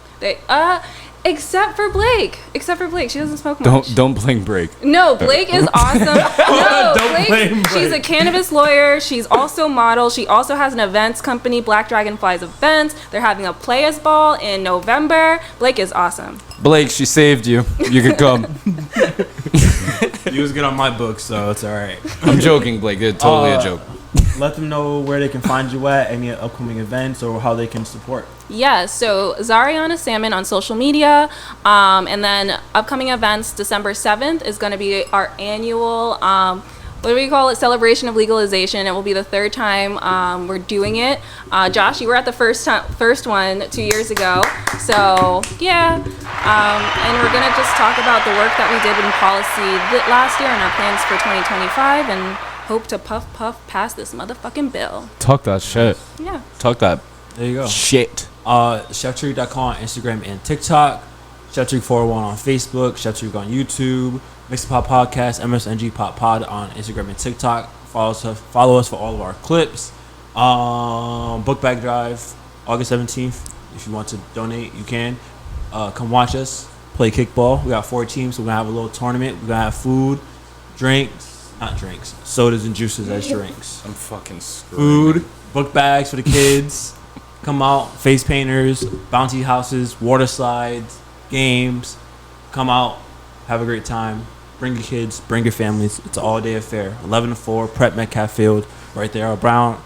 Except for Blake. She doesn't smoke much. Don't blink break. No, Blake is awesome. No, Don't blame she's a Blake. cannabis lawyer. She's also model. She also has an events company, Black Dragonflies Events. They're having a Players Ball in November. Blake is awesome. Blake, she saved you. You could come. You was good on my book, so it's all right. I'm joking, Blake. It's totally a joke. Let them know where they can find you at, any upcoming events, or how they can support. Yeah, so Zariana Salmon on social media. And then upcoming events, December 7th is going to be our annual, what do we call it, celebration of legalization. It will be the 3rd time we're doing it. Josh, you were at the first one 2 years ago. So, yeah. And we're going to just talk about the work that we did in policy last year and our plans for 2025 and hope to puff pass this motherfucking bill. Talk that shit. Yeah. Talk that There you go. shit. ChefTariq.com on Instagram and TikTok. ChefTariq401 on Facebook. ChefTariq on YouTube. Mixing Pop Podcast. MSNG Pop Pod on Instagram and TikTok. Follow us for all of our clips. Book Bag Drive, August 17th. If you want to donate, you can. Come watch us play kickball. We got 4 teams, so we're going to have a little tournament. We're going to have food, sodas and juices as drinks. I'm fucking screwed. Food, book bags for the kids. Come out, face painters, bounty houses, water slides, games. Come out, have a great time. Bring your kids, bring your families. It's an all-day affair. 11 to 4, Prep Metcalf Field, right there. Brown,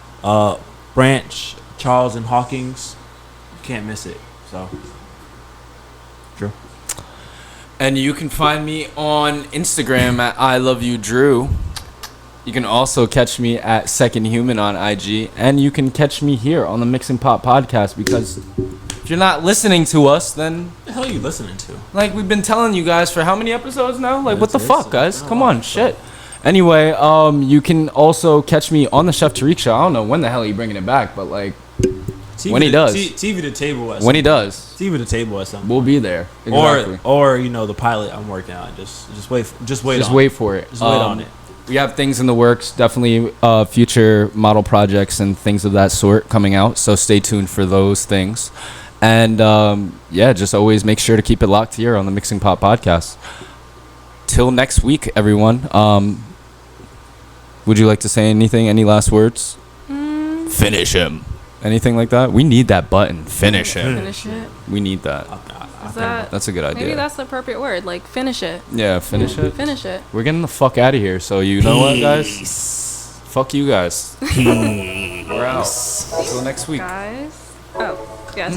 Branch, Charles, and Hawkins. You can't miss it. So, Drew. And you can find me on Instagram at I Love You Drew. You can also catch me at Second Human on IG, and you can catch me here on the Mixing Pop podcast. Because if you're not listening to us, then What the hell are you listening to? like we've been telling you guys for how many episodes now? Like what the It's- fuck, guys? Come on, shit. Anyway, you can also catch me on the Chef Tariq show. I don't know when the hell he's bringing it back, but like when he does, TV to table at when he does, TV to table at some we'll be there. Exactly. or you know the pilot I'm working on. Just wait for it. Just wait for it. Just wait on it. We have things in the works, definitely future model projects and things of that sort coming out. So stay tuned for those things. And yeah, just always make sure to keep it locked here on the Mixing Pop podcast. Till next week, everyone. Would you like to say anything? Any last words? Finish him. Anything like that? We need that button. Finish him. Finish it. We need that. Is that, That's a good idea. maybe that's the appropriate word. Like, finish it. Yeah, finish it. Finish it. We're getting the fuck out of here. So you know what, guys? Fuck you guys. We're out. Until next week. Guys. Oh, yes.